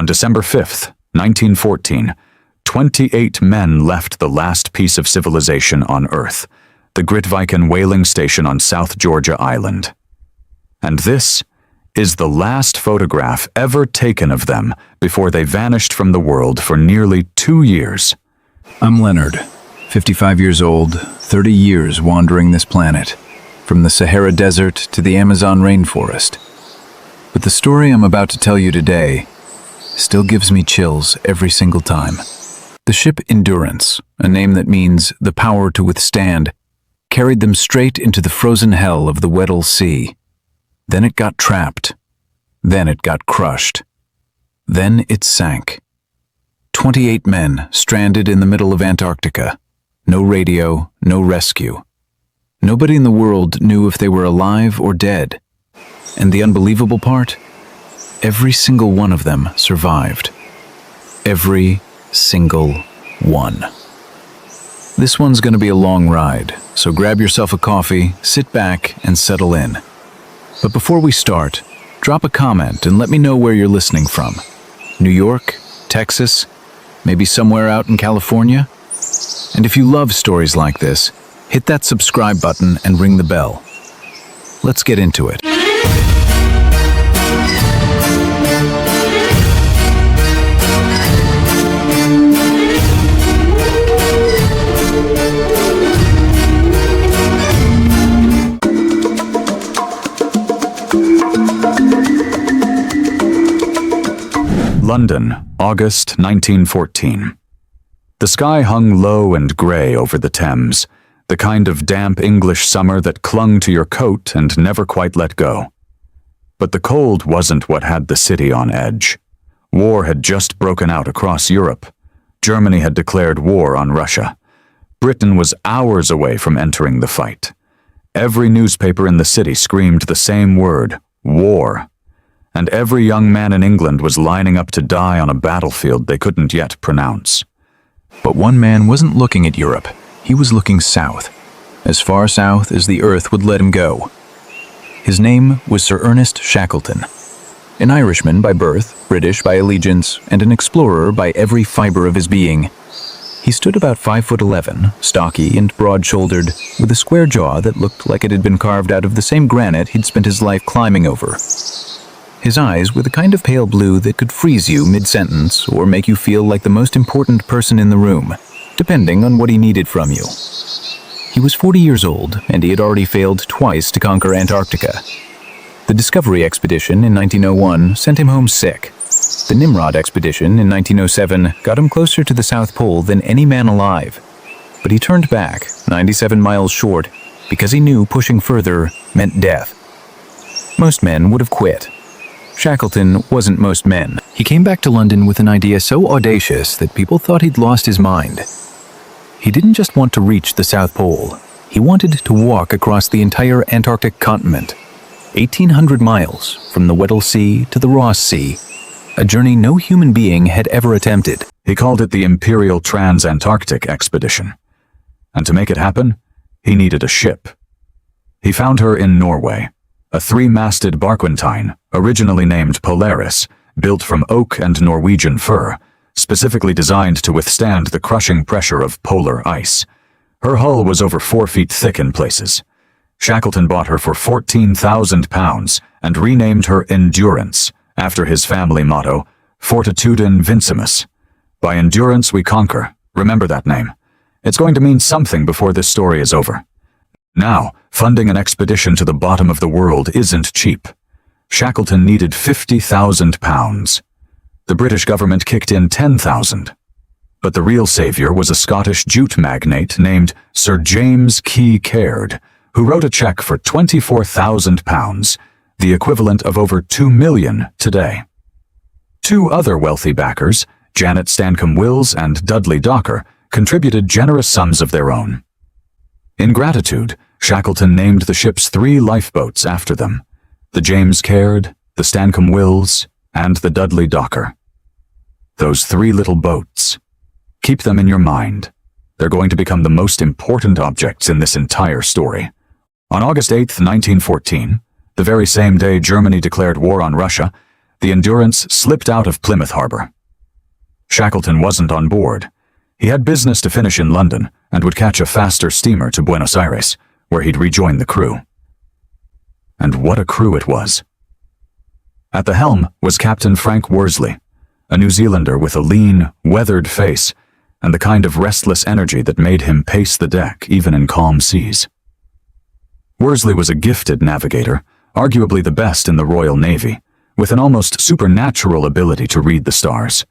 On December 5th, 1914, 28 men left the last piece of civilization on Earth, the Grytviken whaling station on South Georgia Island. And this is the last photograph ever taken of them before they vanished from the world for nearly 2 years. I'm Leonard, 55 years old, 30 years wandering this planet, from the Sahara Desert to the Amazon rainforest. But the story I'm about to tell you today still gives me chills every single time. The ship Endurance, a name that means the power to withstand, carried them straight into the frozen hell of the Weddell Sea. Then it got trapped. Then it got crushed. Then it sank. 28 men stranded in the middle of Antarctica. No radio, no rescue. Nobody in the world knew if they were alive or dead. And the unbelievable part? Every single one of them survived. Every single one. This one's going to be a long ride, so grab yourself a coffee, sit back, and settle in. But before we start, drop a comment and let me know where you're listening from. New York, Texas, maybe somewhere out in California? And if you love stories like this, hit that subscribe button and ring the bell. Let's get into it. London, August 1914. The sky hung low and grey over the Thames, the kind of damp English summer that clung to your coat and never quite let go. But the cold wasn't what had the city on edge. War had just broken out across Europe. Germany had declared war on Russia. Britain was hours away from entering the fight. Every newspaper in the city screamed the same word, war. And every young man in England was lining up to die on a battlefield they couldn't yet pronounce. But one man wasn't looking at Europe. He was looking south, as far south as the earth would let him go. His name was Sir Ernest Shackleton, an Irishman by birth, British by allegiance, and an explorer by every fiber of his being. He stood about 5'11", stocky and broad-shouldered, with a square jaw that looked like it had been carved out of the same granite he'd spent his life climbing over. His eyes were the kind of pale blue that could freeze you mid-sentence or make you feel like the most important person in the room, depending on what he needed from you. He was 40 years old, and he had already failed twice to conquer Antarctica. The Discovery Expedition in 1901 sent him home sick. The Nimrod Expedition in 1907 got him closer to the South Pole than any man alive. But he turned back, 97 miles short, because he knew pushing further meant death. Most men would have quit. Shackleton wasn't most men. He came back to London with an idea so audacious that people thought he'd lost his mind. He didn't just want to reach the South Pole. He wanted to walk across the entire Antarctic continent, 1,800 miles from the Weddell Sea to the Ross Sea, a journey no human being had ever attempted. He called it the Imperial Trans-Antarctic Expedition. And to make it happen, he needed a ship. He found her in Norway. A 3-masted barquentine, originally named Polaris, built from oak and Norwegian fir, specifically designed to withstand the crushing pressure of polar ice. Her hull was over 4 feet thick in places. Shackleton bought her for £14,000 and renamed her Endurance, after his family motto, Fortitudine Vincimus. By endurance we conquer. Remember that name. It's going to mean something before this story is over. Now, funding an expedition to the bottom of the world isn't cheap. Shackleton needed £50,000. The British government kicked in £10,000. But the real savior was a Scottish jute magnate named Sir James Key Caird, who wrote a cheque for £24,000, the equivalent of over $2 million today. 2 other wealthy backers, Janet Stancomb-Wills and Dudley Docker, contributed generous sums of their own. In gratitude, Shackleton named the ship's 3 lifeboats after them, the James Caird, the Stancomb-Wills, and the Dudley Docker. Those 3 little boats. Keep them in your mind. They're going to become the most important objects in this entire story. On August 8, 1914, the very same day Germany declared war on Russia, the Endurance slipped out of Plymouth Harbor. Shackleton wasn't on board. He had business to finish in London and would catch a faster steamer to Buenos Aires, where he'd rejoin the crew. And what a crew it was. At the helm was Captain Frank Worsley, a New Zealander with a lean, weathered face and the kind of restless energy that made him pace the deck even in calm seas. Worsley was a gifted navigator, arguably the best in the Royal Navy, with an almost supernatural ability to read the stars.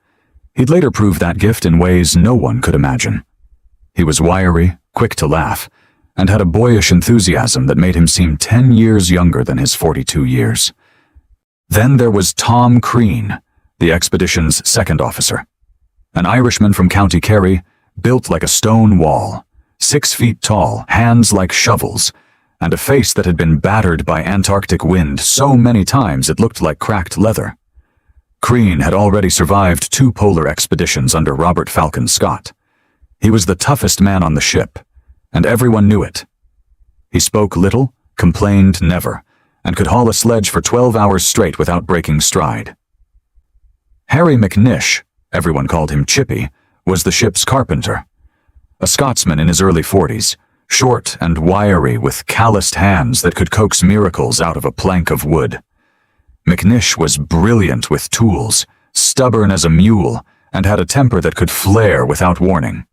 He'd later prove that gift in ways no one could imagine. He was wiry, quick to laugh, and had a boyish enthusiasm that made him seem 10 years younger than his 42 years. Then there was Tom Crean, the expedition's second officer. An Irishman from County Kerry, built like a stone wall, 6 feet tall, hands like shovels, and a face that had been battered by Antarctic wind so many times it looked like cracked leather. Crean had already survived 2 polar expeditions under Robert Falcon Scott. He was the toughest man on the ship, and everyone knew it. He spoke little, complained never, and could haul a sledge for 12 hours straight without breaking stride. Harry McNish, everyone called him Chippy, was the ship's carpenter. A Scotsman in his early 40s, short and wiry with calloused hands that could coax miracles out of a plank of wood. McNish was brilliant with tools, stubborn as a mule, and had a temper that could flare without warning.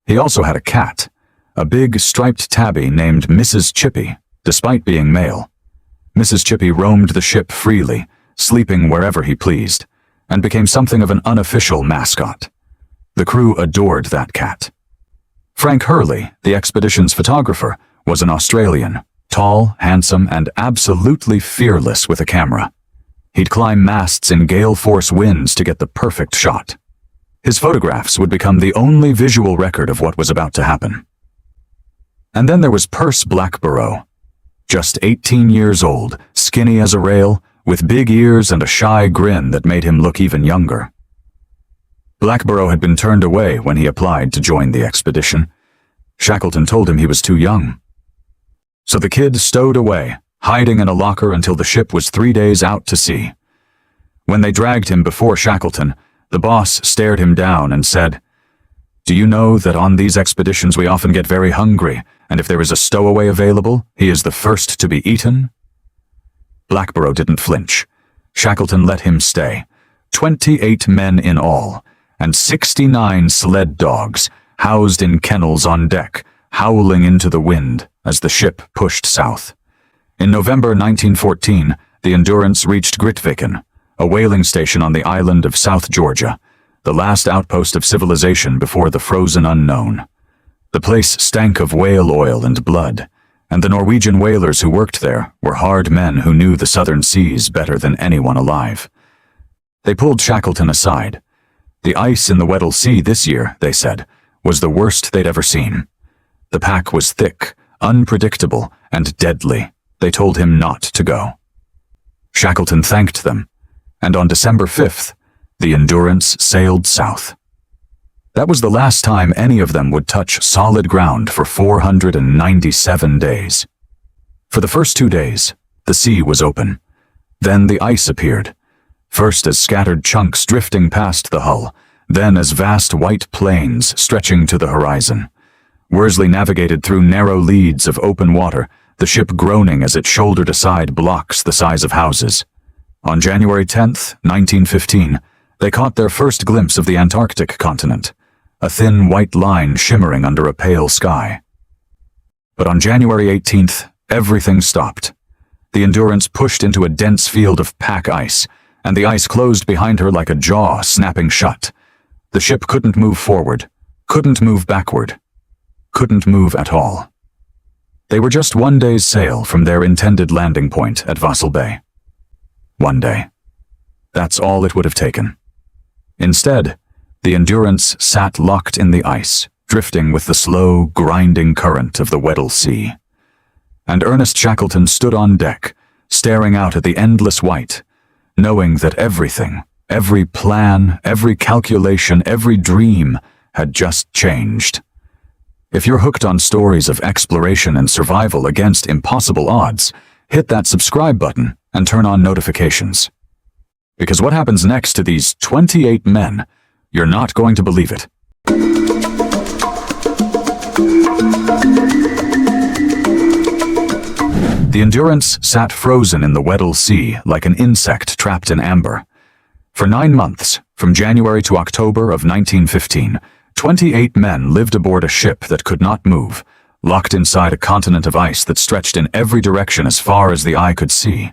He also had a cat, a big striped tabby named Mrs. Chippy, despite being male. Mrs. Chippy roamed the ship freely, sleeping wherever he pleased, and became something of an unofficial mascot. The crew adored that cat. Frank Hurley, the expedition's photographer, was an Australian, tall, handsome, and absolutely fearless with a camera. He'd climb masts in gale-force winds to get the perfect shot. His photographs would become the only visual record of what was about to happen. And then there was Perce Blackborough, just 18 years old, skinny as a rail, with big ears and a shy grin that made him look even younger. Blackborough had been turned away when he applied to join the expedition. Shackleton told him he was too young. So the kid stowed away, hiding in a locker until the ship was 3 days out to sea. When they dragged him before Shackleton, the boss stared him down and said, "Do you know that on these expeditions we often get very hungry, and if there is a stowaway available, he is the first to be eaten?" Blackborough didn't flinch. Shackleton let him stay. 28 men in all, and 69 sled dogs, housed in kennels on deck, howling into the wind as the ship pushed south. In November 1914, the Endurance reached Grytviken, a whaling station on the island of South Georgia, the last outpost of civilization before the frozen unknown. The place stank of whale oil and blood, and the Norwegian whalers who worked there were hard men who knew the southern seas better than anyone alive. They pulled Shackleton aside. The ice in the Weddell Sea this year, they said, was the worst they'd ever seen. The pack was thick, unpredictable, and deadly. They told him not to go. Shackleton thanked them, and on December 5th, the Endurance sailed south. That was the last time any of them would touch solid ground for 497 days. For the first 2 days, the sea was open. Then the ice appeared, first as scattered chunks drifting past the hull, then as vast white plains stretching to the horizon. Worsley navigated through narrow leads of open water, the ship groaning as it shouldered aside blocks the size of houses. On January 10th, 1915, they caught their first glimpse of the Antarctic continent, a thin white line shimmering under a pale sky. But on January 18th, everything stopped. The Endurance pushed into a dense field of pack ice, and the ice closed behind her like a jaw snapping shut. The ship couldn't move forward, couldn't move backward, couldn't move at all. They were just 1 day's sail from their intended landing point at Vassal Bay. 1 day. That's all it would have taken. Instead, the Endurance sat locked in the ice, drifting with the slow, grinding current of the Weddell Sea. And Ernest Shackleton stood on deck, staring out at the endless white, knowing that everything, every plan, every calculation, every dream had just changed. If you're hooked on stories of exploration and survival against impossible odds, hit that subscribe button and turn on notifications. Because what happens next to these 28 men, you're not going to believe it. The Endurance sat frozen in the Weddell Sea like an insect trapped in amber. For 9 months, from January to October of 1915, 28 men lived aboard a ship that could not move, locked inside a continent of ice that stretched in every direction as far as the eye could see.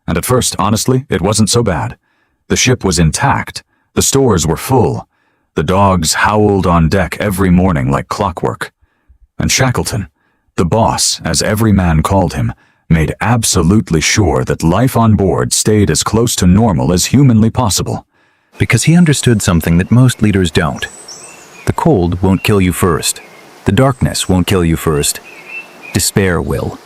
And at first, honestly, it wasn't so bad. The ship was intact, the stores were full, the dogs howled on deck every morning like clockwork. And Shackleton, the boss, as every man called him, made absolutely sure that life on board stayed as close to normal as humanly possible. Because he understood something that most leaders don't. The cold won't kill you first. The darkness won't kill you first. Despair will.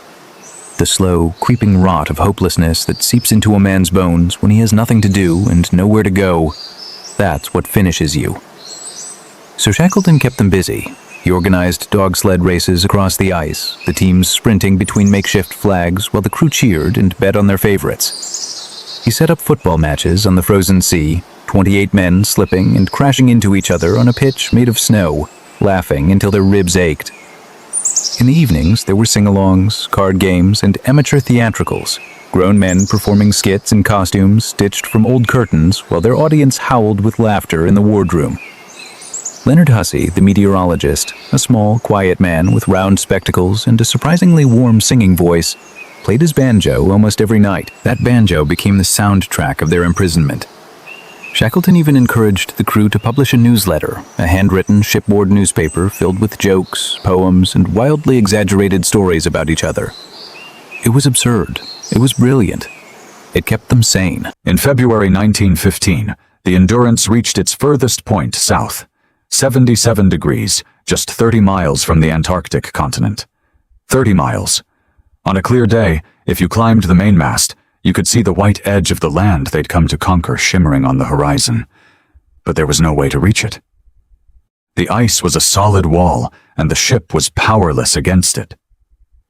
The slow, creeping rot of hopelessness that seeps into a man's bones when he has nothing to do and nowhere to go, that's what finishes you. So Shackleton kept them busy. He organized dog sled races across the ice, the teams sprinting between makeshift flags while the crew cheered and bet on their favorites. He set up football matches on the frozen sea, 28 men slipping and crashing into each other on a pitch made of snow, laughing until their ribs ached. In the evenings, there were sing-alongs, card games, and amateur theatricals, grown men performing skits in costumes stitched from old curtains while their audience howled with laughter in the wardroom. Leonard Hussey, the meteorologist, a small, quiet man with round spectacles and a surprisingly warm singing voice, played his banjo almost every night. That banjo became the soundtrack of their imprisonment. Shackleton even encouraged the crew to publish a newsletter, a handwritten shipboard newspaper filled with jokes, poems, and wildly exaggerated stories about each other. It was absurd. It was brilliant. It kept them sane. In February 1915, the Endurance reached its furthest point south, 77 degrees, just 30 miles from the Antarctic continent. 30 miles. On a clear day, if you climbed the mainmast, you could see the white edge of the land they'd come to conquer shimmering on the horizon. But there was no way to reach it. The ice was a solid wall, and the ship was powerless against it.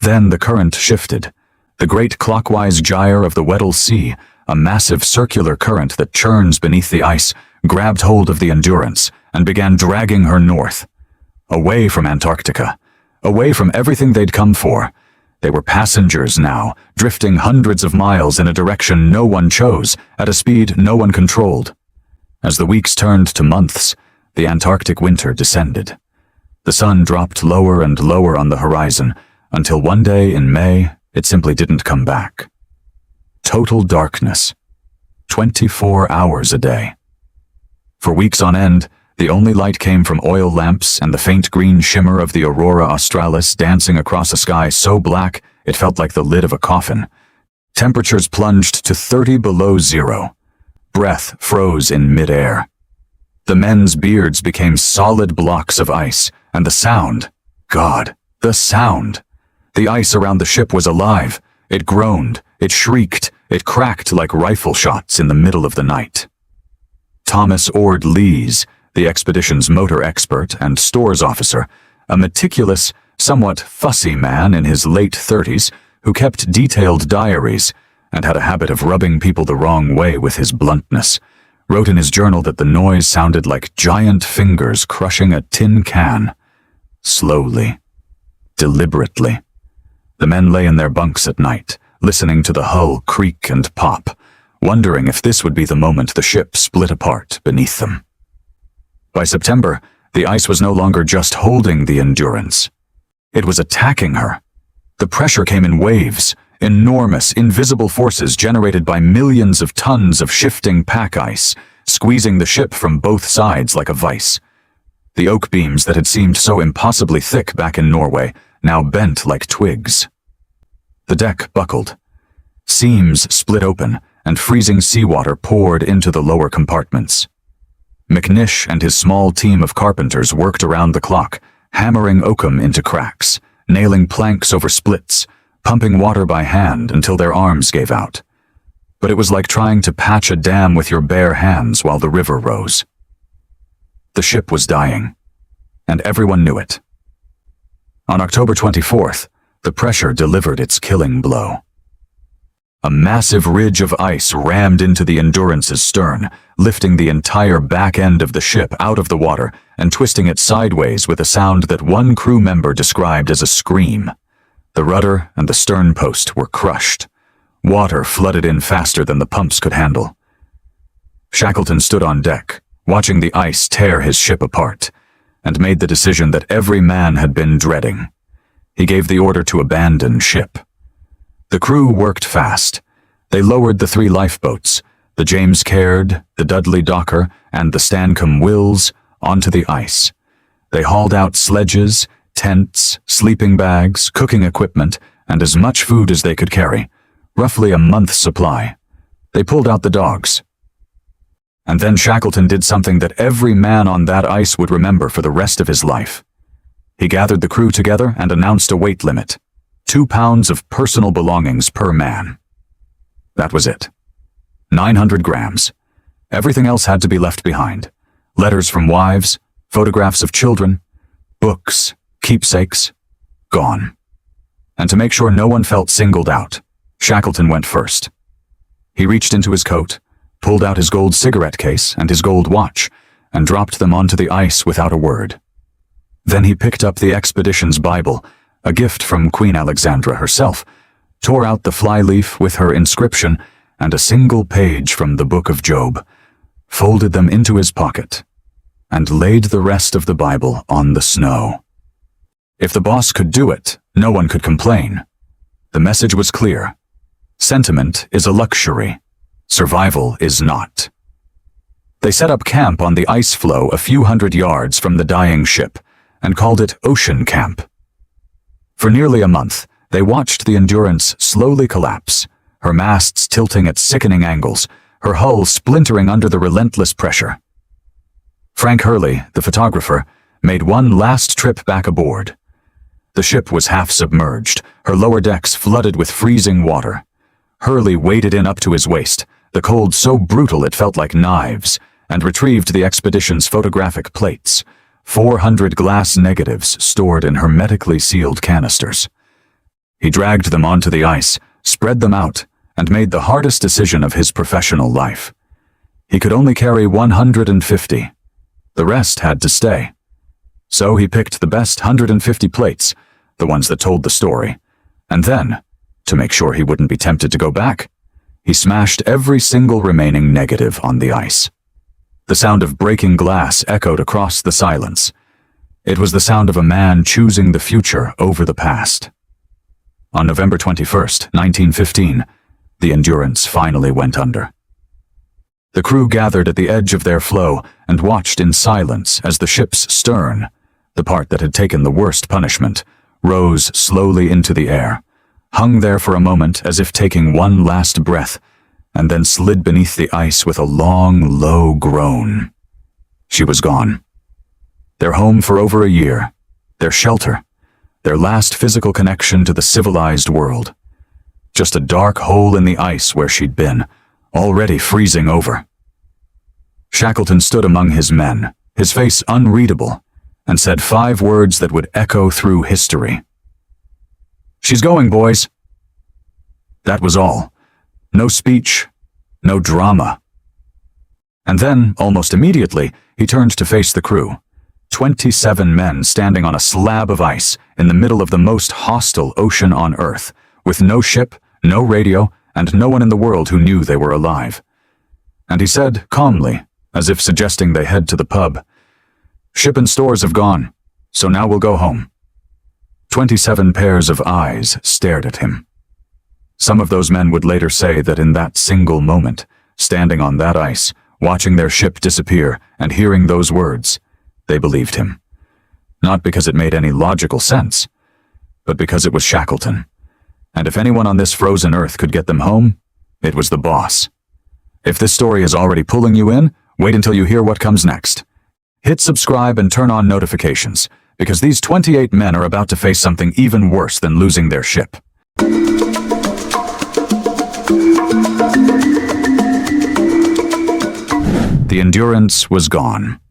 Then the current shifted. The great clockwise gyre of the Weddell Sea, a massive circular current that churns beneath the ice, grabbed hold of the Endurance and began dragging her north. Away from Antarctica. Away from everything they'd come for. They were passengers now, drifting hundreds of miles in a direction no one chose, at a speed no one controlled. As the weeks turned to months, the Antarctic winter descended. The sun dropped lower and lower on the horizon, until one day in May, it simply didn't come back. Total darkness. 24 hours a day. For weeks on end, the only light came from oil lamps and the faint green shimmer of the aurora australis dancing across a sky so black it felt like the lid of a coffin. Temperatures plunged to 30 below zero. Breath froze in midair. The men's beards became solid blocks of ice, and the sound, God, the sound. The ice around the ship was alive. It groaned, it shrieked, it cracked like rifle shots in the middle of the night. Thomas Ord Lees, the expedition's motor expert and stores officer, a meticulous, somewhat fussy man in his late 30s who kept detailed diaries and had a habit of rubbing people the wrong way with his bluntness, wrote in his journal that the noise sounded like giant fingers crushing a tin can. Slowly, deliberately. The men lay in their bunks at night, listening to the hull creak and pop, wondering if this would be the moment the ship split apart beneath them. By September, the ice was no longer just holding the Endurance. It was attacking her. The pressure came in waves, enormous, invisible forces generated by millions of tons of shifting pack ice, squeezing the ship from both sides like a vice. The oak beams that had seemed so impossibly thick back in Norway now bent like twigs. The deck buckled. Seams split open, and freezing seawater poured into the lower compartments. McNish and his small team of carpenters worked around the clock, hammering oakum into cracks, nailing planks over splits, pumping water by hand until their arms gave out. But it was like trying to patch a dam with your bare hands while the river rose. The ship was dying, and everyone knew it. On October 24th, the pressure delivered its killing blow. A massive ridge of ice rammed into the Endurance's stern, lifting the entire back end of the ship out of the water and twisting it sideways with a sound that one crew member described as a scream. The rudder and the stern post were crushed. Water flooded in faster than the pumps could handle. Shackleton stood on deck, watching the ice tear his ship apart, and made the decision that every man had been dreading. He gave the order to abandon ship. The crew worked fast. They lowered the 3 lifeboats, the James Caird, the Dudley Docker, and the Stancomb Wills, onto the ice. They hauled out sledges, tents, sleeping bags, cooking equipment, and as much food as they could carry, roughly a month's supply. They pulled out the dogs. And then Shackleton did something that every man on that ice would remember for the rest of his life. He gathered the crew together and announced a weight limit: 2 pounds of personal belongings per man. That was it. 900 grams. Everything else had to be left behind. Letters from wives, photographs of children, books, keepsakes, gone. And to make sure no one felt singled out, Shackleton went first. He reached into his coat, pulled out his gold cigarette case and his gold watch, and dropped them onto the ice without a word. Then he picked up the expedition's Bible, a gift from Queen Alexandra herself, tore out the flyleaf with her inscription and a single page from the Book of Job, folded them into his pocket, and laid the rest of the Bible on the snow. If the boss could do it, no one could complain. The message was clear. Sentiment is a luxury. Survival is not. They set up camp on the ice floe a few hundred yards from the dying ship and called it Ocean Camp. For nearly a month, they watched the Endurance slowly collapse, her masts tilting at sickening angles, her hull splintering under the relentless pressure. Frank Hurley, the photographer, made one last trip back aboard. The ship was half submerged, her lower decks flooded with freezing water. Hurley waded in up to his waist, the cold so brutal it felt like knives, and retrieved the expedition's photographic plates, 400 glass negatives stored in hermetically sealed canisters. He dragged them onto the ice, spread them out, and made the hardest decision of his professional life. He could only carry 150. The rest had to stay. So he picked the best 150 plates, the ones that told the story, and then, to make sure he wouldn't be tempted to go back, he smashed every single remaining negative on the ice. The sound of breaking glass echoed across the silence. It was the sound of a man choosing the future over the past. On November 21st, 1915, the Endurance finally went under. The crew gathered at the edge of their floe and watched in silence as the ship's stern, the part that had taken the worst punishment, rose slowly into the air, hung there for a moment as if taking one last breath, and then slid beneath the ice with a long, low groan. She was gone. Their home for over a year, their shelter, their last physical connection to the civilized world. Just a dark hole in the ice where she'd been, already freezing over. Shackleton stood among his men, his face unreadable, and said 5 words that would echo through history. "She's going, boys." That was all. No speech, no drama. And then, almost immediately, he turned to face the crew. 27 men standing on a slab of ice in the middle of the most hostile ocean on Earth, with no ship, no radio, and no one in the world who knew they were alive. And he said, calmly, as if suggesting they head to the pub, "Ship and stores have gone, so now we'll go home." 27 pairs of eyes stared at him. Some of those men would later say that in that single moment, standing on that ice, watching their ship disappear and hearing those words, they believed him. Not because it made any logical sense, but because it was Shackleton. And if anyone on this frozen earth could get them home, it was the boss. If this story is already pulling you in, wait until you hear what comes next. Hit subscribe and turn on notifications, because these 28 men are about to face something even worse than losing their ship. The Endurance was gone.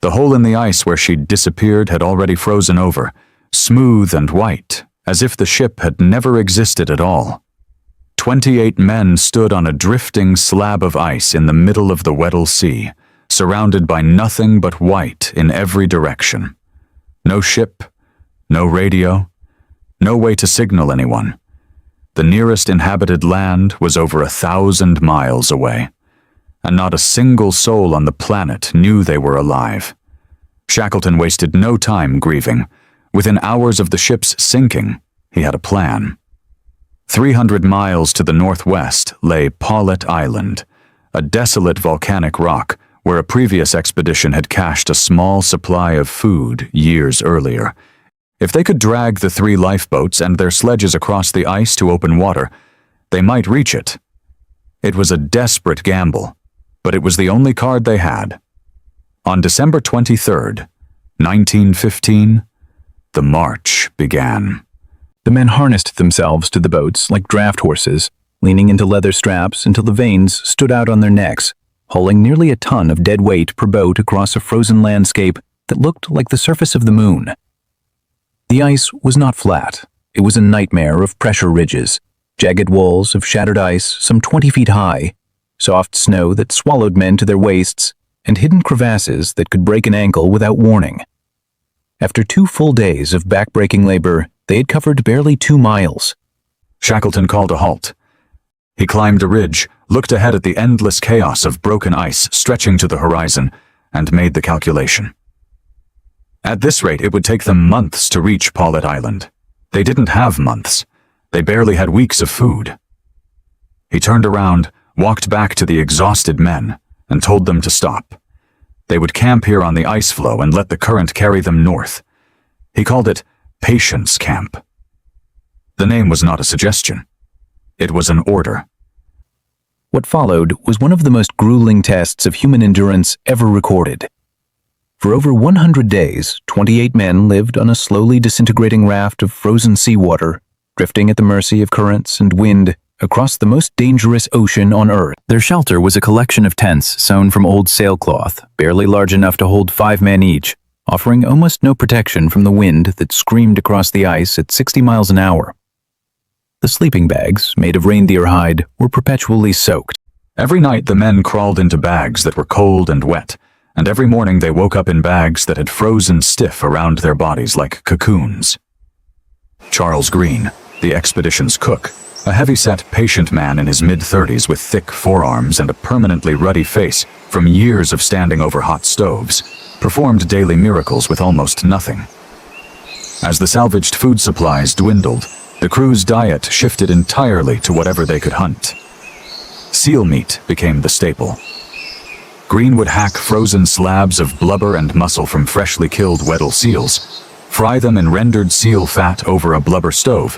The hole in the ice where she'd disappeared had already frozen over, smooth and white, as if the ship had never existed at all. 28 men stood on a drifting slab of ice in the middle of the Weddell Sea, surrounded by nothing but white in every direction. No ship, no radio, no way to signal anyone. The nearest inhabited land was over 1,000 miles away, and not a single soul on the planet knew they were alive. Shackleton wasted no time grieving. Within hours of the ship's sinking, he had a plan. 300 miles to the northwest lay Paulet Island, a desolate volcanic rock where a previous expedition had cached a small supply of food years earlier. If they could drag the 3 lifeboats and their sledges across the ice to open water, they might reach it. It was a desperate gamble, but it was the only card they had. On December 23rd, 1915, the march began. The men harnessed themselves to the boats like draft horses, leaning into leather straps until the veins stood out on their necks, hauling nearly a ton of dead weight per boat across a frozen landscape that looked like the surface of the moon. The ice was not flat. It was a nightmare of pressure ridges, jagged walls of shattered ice some 20 feet high, soft snow that swallowed men to their waists, and hidden crevasses that could break an ankle without warning. After 2 full days of back-breaking labor, they had covered barely 2 miles. Shackleton called a halt. He climbed a ridge, looked ahead at the endless chaos of broken ice stretching to the horizon, and made the calculation. At this rate, it would take them months to reach Paulet Island. They didn't have months. They barely had weeks of food. He turned around, walked back to the exhausted men, and told them to stop. They would camp here on the ice floe and let the current carry them north. He called it Patience Camp. The name was not a suggestion. It was an order. What followed was one of the most grueling tests of human endurance ever recorded. For over 100 days, 28 men lived on a slowly disintegrating raft of frozen seawater, drifting at the mercy of currents and wind across the most dangerous ocean on Earth. Their shelter was a collection of tents sewn from old sailcloth, barely large enough to hold 5 men each, offering almost no protection from the wind that screamed across the ice at 60 miles an hour. The sleeping bags, made of reindeer hide, were perpetually soaked. Every night the men crawled into bags that were cold and wet, and every morning they woke up in bags that had frozen stiff around their bodies like cocoons. Charles Green, the expedition's cook, a heavy-set, patient man in his mid-30s with thick forearms and a permanently ruddy face from years of standing over hot stoves, performed daily miracles with almost nothing. As the salvaged food supplies dwindled, the crew's diet shifted entirely to whatever they could hunt. Seal meat became the staple. Green would hack frozen slabs of blubber and muscle from freshly killed Weddell seals, fry them in rendered seal fat over a blubber stove,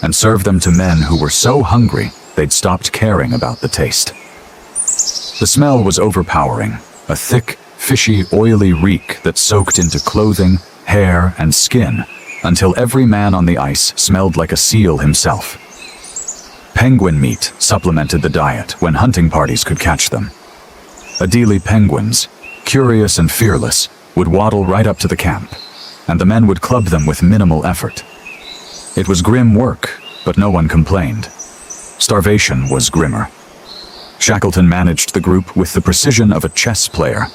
and serve them to men who were so hungry they'd stopped caring about the taste. The smell was overpowering, a thick, fishy, oily reek that soaked into clothing, hair, and skin until every man on the ice smelled like a seal himself. Penguin meat supplemented the diet when hunting parties could catch them. Adelie penguins, curious and fearless, would waddle right up to the camp, and the men would club them with minimal effort. It was grim work, but no one complained. Starvation was grimmer. Shackleton managed the group with the precision of a chess player.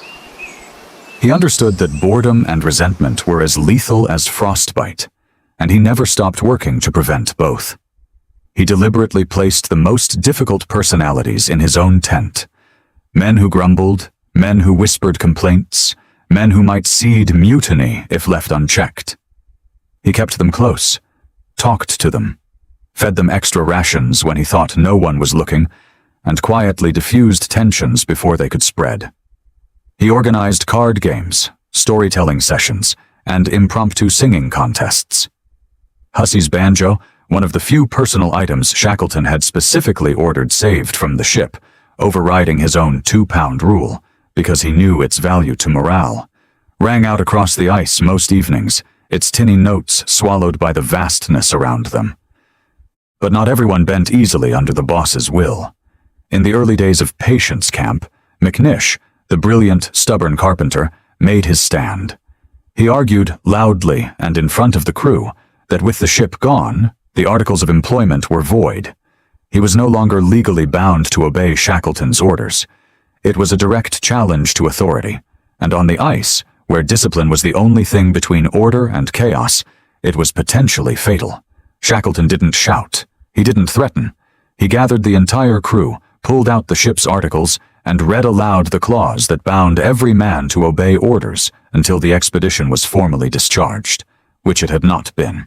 He understood that boredom and resentment were as lethal as frostbite, and he never stopped working to prevent both. He deliberately placed the most difficult personalities in his own tent. Men who grumbled, men who whispered complaints, men who might seed mutiny if left unchecked. He kept them close, talked to them, fed them extra rations when he thought no one was looking, and quietly diffused tensions before they could spread. He organized card games, storytelling sessions, and impromptu singing contests. Hussey's banjo, one of the few personal items Shackleton had specifically ordered saved from the ship, overriding his own 2-pound rule, because he knew its value to morale, rang out across the ice most evenings, its tinny notes swallowed by the vastness around them. But not everyone bent easily under the boss's will. In the early days of Patience Camp, McNish, the brilliant, stubborn carpenter, made his stand. He argued loudly and in front of the crew that with the ship gone, the articles of employment were void. He was no longer legally bound to obey Shackleton's orders. It was a direct challenge to authority, and on the ice, where discipline was the only thing between order and chaos, it was potentially fatal. Shackleton didn't shout. He didn't threaten. He gathered the entire crew, pulled out the ship's articles, and read aloud the clause that bound every man to obey orders until the expedition was formally discharged, which it had not been.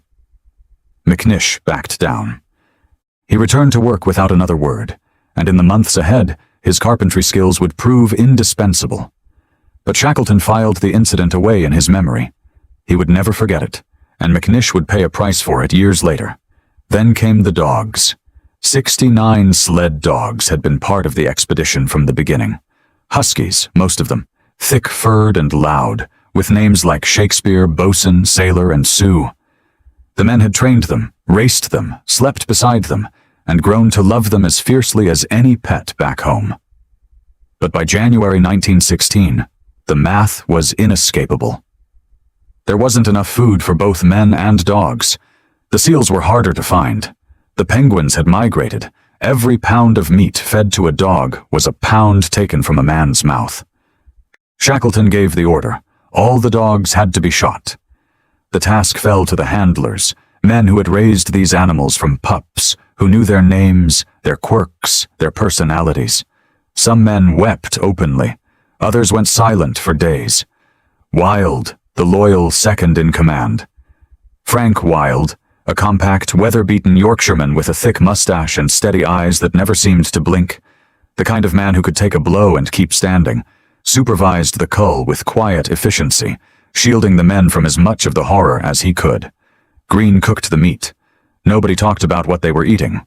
McNish backed down. He returned to work without another word, and in the months ahead, his carpentry skills would prove indispensable. But Shackleton filed the incident away in his memory. He would never forget it, and McNish would pay a price for it years later. Then came the dogs. 69 sled dogs had been part of the expedition from the beginning. Huskies, most of them, thick-furred and loud, with names like Shakespeare, Bosun, Sailor, and Sioux. The men had trained them, raced them, slept beside them, and grown to love them as fiercely as any pet back home. But by January 1916, the math was inescapable. There wasn't enough food for both men and dogs. The seals were harder to find. The penguins had migrated. Every pound of meat fed to a dog was a pound taken from a man's mouth. Shackleton gave the order. All the dogs had to be shot. The task fell to the handlers, men who had raised these animals from pups, who knew their names, their quirks, their personalities. Some men wept openly. Others went silent for days. Wild, the loyal second in command. Frank Wild, a compact, weather-beaten Yorkshireman with a thick mustache and steady eyes that never seemed to blink, the kind of man who could take a blow and keep standing, supervised the cull with quiet efficiency, shielding the men from as much of the horror as he could. Green cooked the meat. Nobody talked about what they were eating.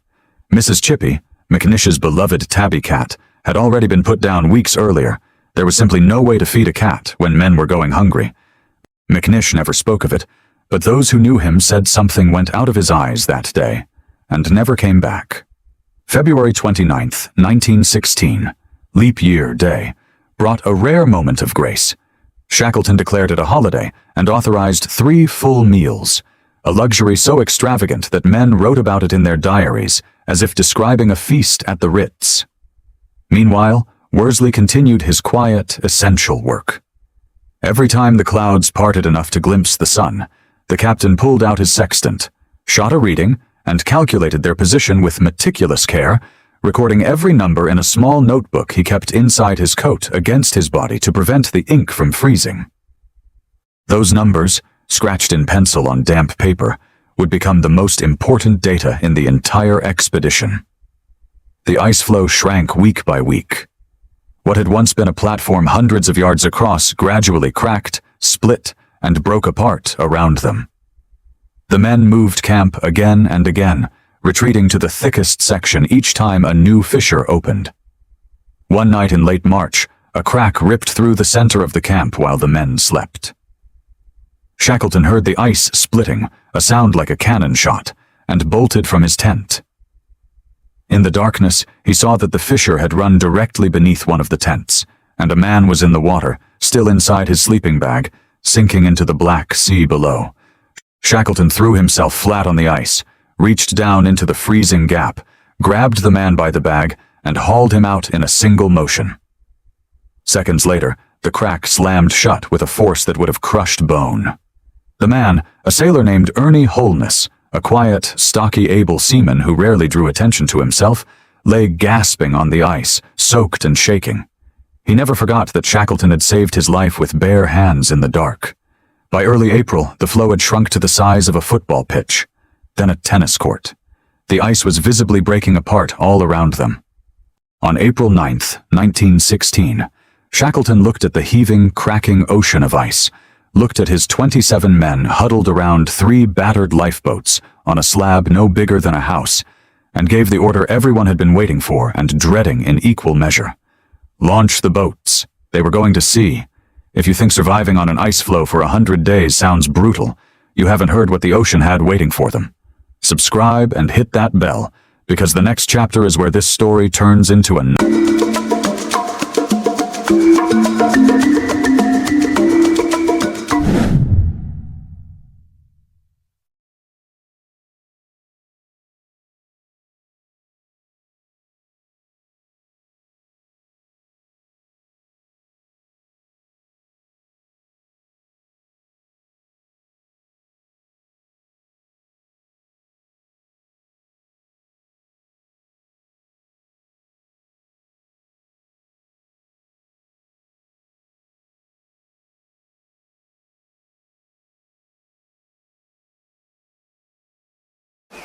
Mrs. Chippy, McNish's beloved tabby cat, had already been put down weeks earlier. There was simply no way to feed a cat when men were going hungry. McNish never spoke of it, but those who knew him said something went out of his eyes that day, and never came back. February 29th, 1916, leap year day, brought a rare moment of grace. Shackleton declared it a holiday and authorized 3 full meals, a luxury so extravagant that men wrote about it in their diaries as if describing a feast at the Ritz. Meanwhile, Worsley continued his quiet, essential work. Every time the clouds parted enough to glimpse the sun, the captain pulled out his sextant, shot a reading, and calculated their position with meticulous care, recording every number in a small notebook he kept inside his coat against his body to prevent the ink from freezing. Those numbers, scratched in pencil on damp paper, would become the most important data in the entire expedition. The ice floe shrank week by week. What had once been a platform hundreds of yards across gradually cracked, split, and broke apart around them. The men moved camp again and again, retreating to the thickest section each time a new fissure opened. One night in late March, a crack ripped through the center of the camp while the men slept. Shackleton heard the ice splitting, a sound like a cannon shot, and bolted from his tent. In the darkness, he saw that the fissure had run directly beneath one of the tents, and a man was in the water, still inside his sleeping bag, sinking into the black sea below. Shackleton threw himself flat on the ice, reached down into the freezing gap, grabbed the man by the bag, and hauled him out in a single motion. Seconds later, the crack slammed shut with a force that would have crushed bone. The man, a sailor named Ernie Holness, a quiet, stocky, able seaman who rarely drew attention to himself, lay gasping on the ice, soaked and shaking. He never forgot that Shackleton had saved his life with bare hands in the dark. By early April, the floe had shrunk to the size of a football pitch, then a tennis court. The ice was visibly breaking apart all around them. On April 9th, 1916, Shackleton looked at the heaving, cracking ocean of ice, looked at his 27 men huddled around 3 battered lifeboats on a slab no bigger than a house, and gave the order everyone had been waiting for and dreading in equal measure. Launch the boats. They were going to sea. If you think surviving on an ice floe for 100 days sounds brutal, you haven't heard what the ocean had waiting for them. Subscribe and hit that bell, because the next chapter is where this story turns into a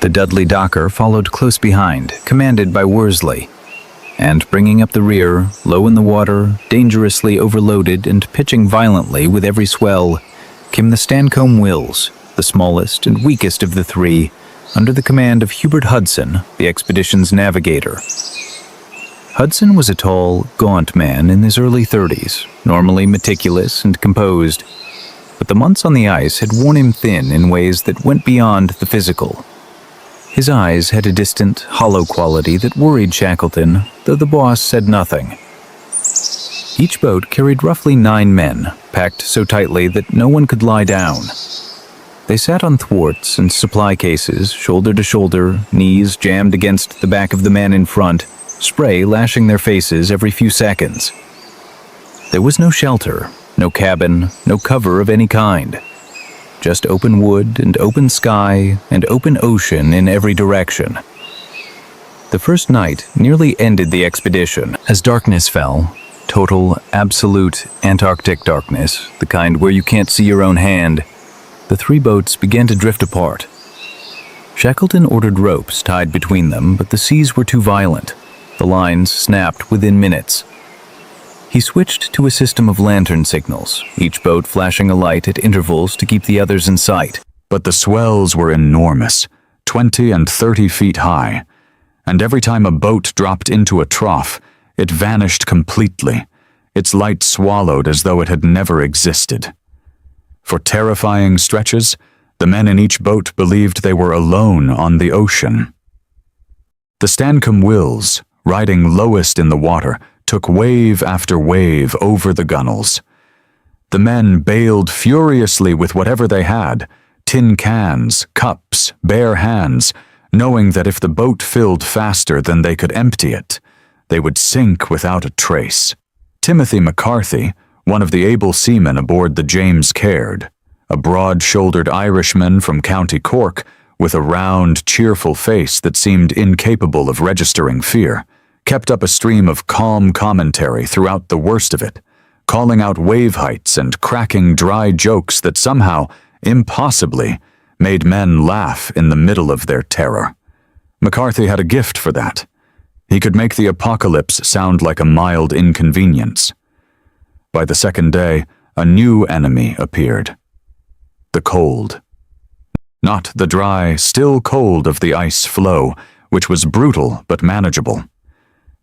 The Dudley Docker followed close behind, commanded by Worsley, and bringing up the rear, low in the water, dangerously overloaded and pitching violently with every swell, came the Stancomb Wills, the smallest and weakest of the three, under the command of Hubert Hudson, the expedition's navigator. Hudson was a tall, gaunt man in his early 30s, normally meticulous and composed, but the months on the ice had worn him thin in ways that went beyond the physical. His eyes had a distant, hollow quality that worried Shackleton, though the boss said nothing. Each boat carried roughly 9 men, packed so tightly that no one could lie down. They sat on thwarts and supply cases, shoulder to shoulder, knees jammed against the back of the man in front, spray lashing their faces every few seconds. There was no shelter, no cabin, no cover of any kind. Just open wood and open sky and open ocean in every direction. The first night nearly ended the expedition. As darkness fell, total, absolute Antarctic darkness, the kind where you can't see your own hand, the 3 boats began to drift apart. Shackleton ordered ropes tied between them, but the seas were too violent. The lines snapped within minutes. He switched to a system of lantern signals, each boat flashing a light at intervals to keep the others in sight. But the swells were enormous, 20 and 30 feet high, and every time a boat dropped into a trough, it vanished completely, its light swallowed as though it had never existed. For terrifying stretches, the men in each boat believed they were alone on the ocean. The Stancomb Wills, riding lowest in the water, took wave after wave over the gunwales. The men bailed furiously with whatever they had, tin cans, cups, bare hands, knowing that if the boat filled faster than they could empty it, they would sink without a trace. Timothy McCarthy, one of the able seamen aboard the James Caird, a broad-shouldered Irishman from County Cork with a round, cheerful face that seemed incapable of registering fear, kept up a stream of calm commentary throughout the worst of it, calling out wave heights and cracking dry jokes that somehow, impossibly, made men laugh in the middle of their terror. McCarthy had a gift for that. He could make the apocalypse sound like a mild inconvenience. By the second day, a new enemy appeared. The cold. Not the dry, still cold of the ice flow, which was brutal but manageable.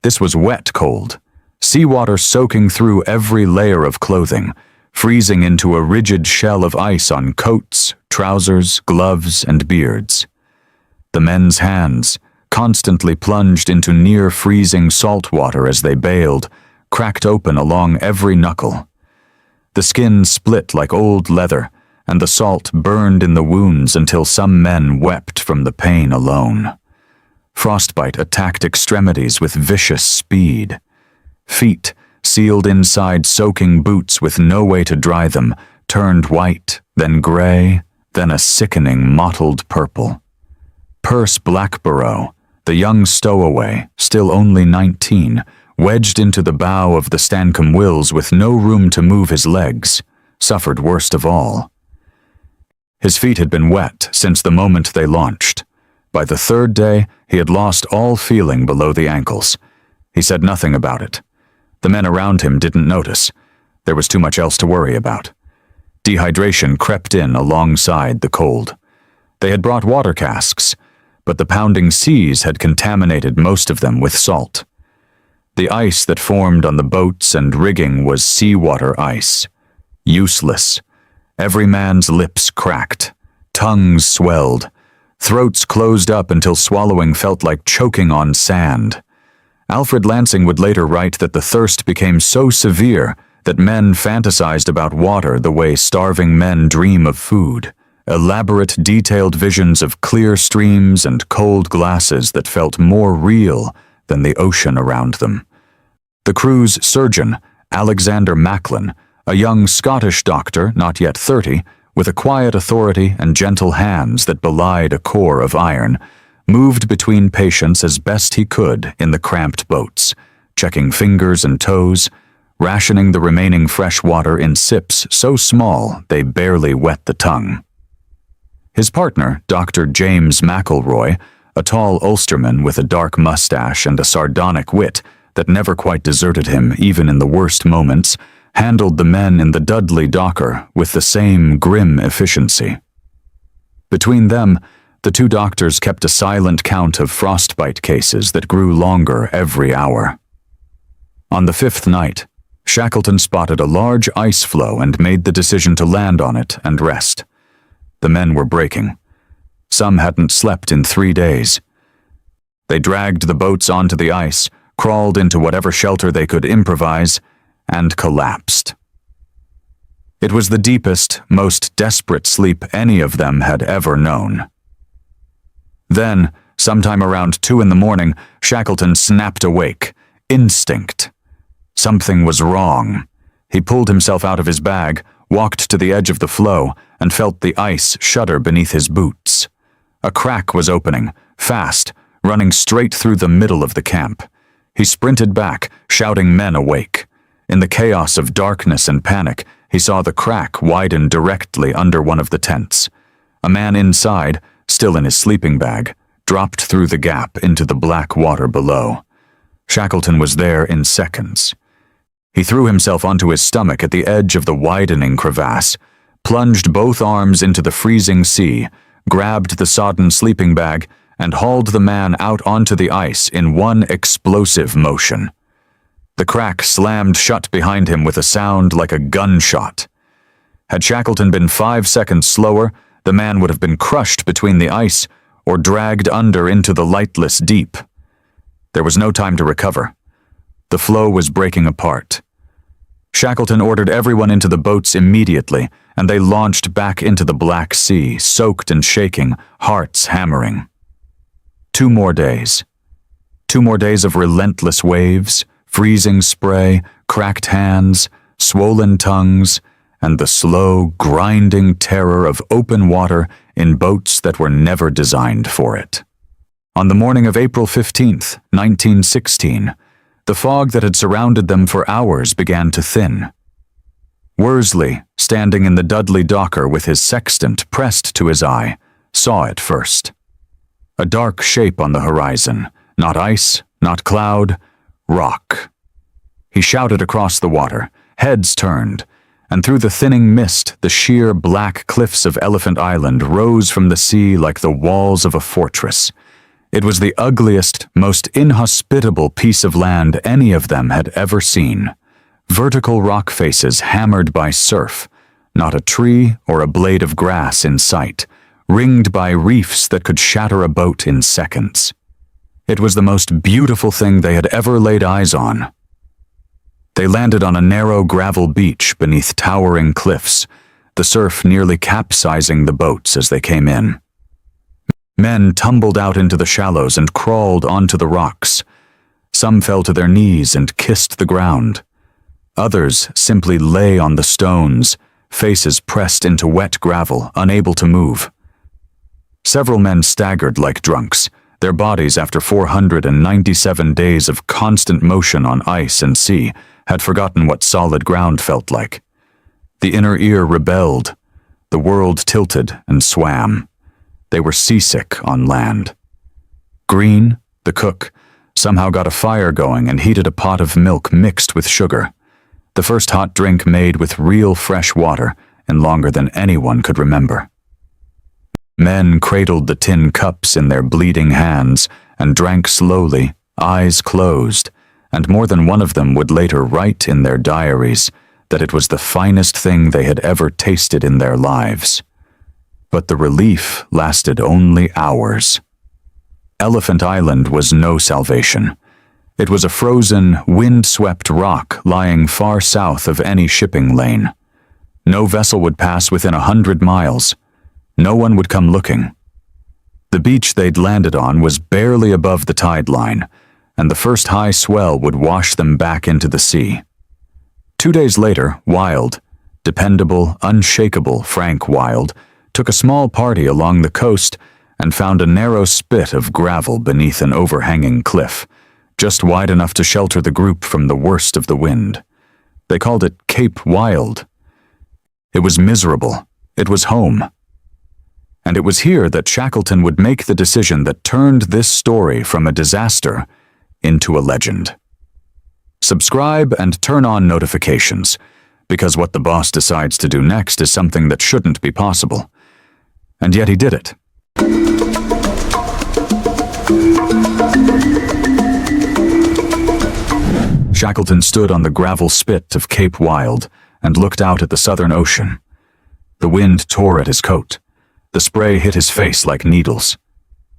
This was wet cold, seawater soaking through every layer of clothing, freezing into a rigid shell of ice on coats, trousers, gloves, and beards. The men's hands, constantly plunged into near-freezing salt water as they bailed, cracked open along every knuckle. The skin split like old leather, and the salt burned in the wounds until some men wept from the pain alone. Frostbite attacked extremities with vicious speed. Feet, sealed inside soaking boots with no way to dry them, turned white, then gray, then a sickening mottled purple. Perce Blackborough, the young stowaway, still only 19, wedged into the bow of the Stancomb Wills with no room to move his legs, suffered worst of all. His feet had been wet since the moment they launched. By the 3rd day, he had lost all feeling below the ankles. He said nothing about it. The men around him didn't notice. There was too much else to worry about. Dehydration crept in alongside the cold. They had brought water casks, but the pounding seas had contaminated most of them with salt. The ice that formed on the boats and rigging was seawater ice. Useless. Every man's lips cracked. Tongues swelled. Throats closed up until swallowing felt like choking on sand. Alfred Lansing would later write that the thirst became so severe that men fantasized about water the way starving men dream of food. Elaborate, detailed visions of clear streams and cold glasses that felt more real than the ocean around them. The crew's surgeon, Alexander Macklin, a young Scottish doctor, not yet 30, with a quiet authority and gentle hands that belied a core of iron, moved between patients as best he could in the cramped boats, checking fingers and toes, rationing the remaining fresh water in sips so small they barely wet the tongue. His partner, Dr. James McElroy, a tall Ulsterman with a dark mustache and a sardonic wit that never quite deserted him even in the worst moments, handled the men in the Dudley Docker with the same grim efficiency. Between them, the two doctors kept a silent count of frostbite cases that grew longer every hour. On the fifth night, Shackleton spotted a large ice floe and made the decision to land on it and rest. The men were breaking. Some hadn't slept in 3 days. They dragged the boats onto the ice, crawled into whatever shelter they could improvise, and collapsed. It was the deepest, most desperate sleep any of them had ever known. Then, sometime around 2 in the morning, Shackleton snapped awake. Instinct. Something was wrong. He pulled himself out of his bag, walked to the edge of the floe, and felt the ice shudder beneath his boots. A crack was opening, fast, running straight through the middle of the camp. He sprinted back, shouting men awake. In the chaos of darkness and panic, he saw the crack widen directly under one of the tents. A man inside, still in his sleeping bag, dropped through the gap into the black water below. Shackleton was there in seconds. He threw himself onto his stomach at the edge of the widening crevasse, plunged both arms into the freezing sea, grabbed the sodden sleeping bag, and hauled the man out onto the ice in one explosive motion. The crack slammed shut behind him with a sound like a gunshot. Had Shackleton been 5 seconds slower, the man would have been crushed between the ice or dragged under into the lightless deep. There was no time to recover. The floe was breaking apart. Shackleton ordered everyone into the boats immediately, and they launched back into the Black Sea, soaked and shaking, hearts hammering. 2 more days. 2 more days of relentless waves, freezing spray, cracked hands, swollen tongues, and the slow, grinding terror of open water in boats that were never designed for it. On the morning of April 15th, 1916, the fog that had surrounded them for hours began to thin. Worsley, standing in the Dudley Docker with his sextant pressed to his eye, saw it first. A dark shape on the horizon, not ice, not cloud, rock. He shouted across the water, heads turned, and through the thinning mist, the sheer black cliffs of Elephant Island rose from the sea like the walls of a fortress. It was the ugliest, most inhospitable piece of land any of them had ever seen. Vertical rock faces hammered by surf, not a tree or a blade of grass in sight, ringed by reefs that could shatter a boat in seconds. It was the most beautiful thing they had ever laid eyes on. They landed on a narrow gravel beach beneath towering cliffs, the surf nearly capsizing the boats as they came in. Men tumbled out into the shallows and crawled onto the rocks. Some fell to their knees and kissed the ground. Others simply lay on the stones, faces pressed into wet gravel, unable to move. Several men staggered like drunks, their bodies, after 497 days of constant motion on ice and sea, had forgotten what solid ground felt like. The inner ear rebelled. The world tilted and swam. They were seasick on land. Green, the cook, somehow got a fire going and heated a pot of milk mixed with sugar. The first hot drink made with real fresh water and longer than anyone could remember. Men cradled the tin cups in their bleeding hands and drank slowly, eyes closed, and more than one of them would later write in their diaries that it was the finest thing they had ever tasted in their lives. But the relief lasted only hours. Elephant Island was no salvation. It was a frozen, wind-swept rock lying far south of any shipping lane. No vessel would pass within 100 miles. No one would come looking. The beach they'd landed on was barely above the tide line, and the first high swell would wash them back into the sea. 2 days later, Wild, dependable, unshakable Frank Wild, took a small party along the coast and found a narrow spit of gravel beneath an overhanging cliff, just wide enough to shelter the group from the worst of the wind. They called it Cape Wild. It was miserable. It was home. And it was here that Shackleton would make the decision that turned this story from a disaster into a legend. Subscribe and turn on notifications, because what the boss decides to do next is something that shouldn't be possible. And yet he did it. Shackleton stood on the gravel spit of Cape Wild and looked out at the Southern Ocean. The wind tore at his coat. The spray hit his face like needles.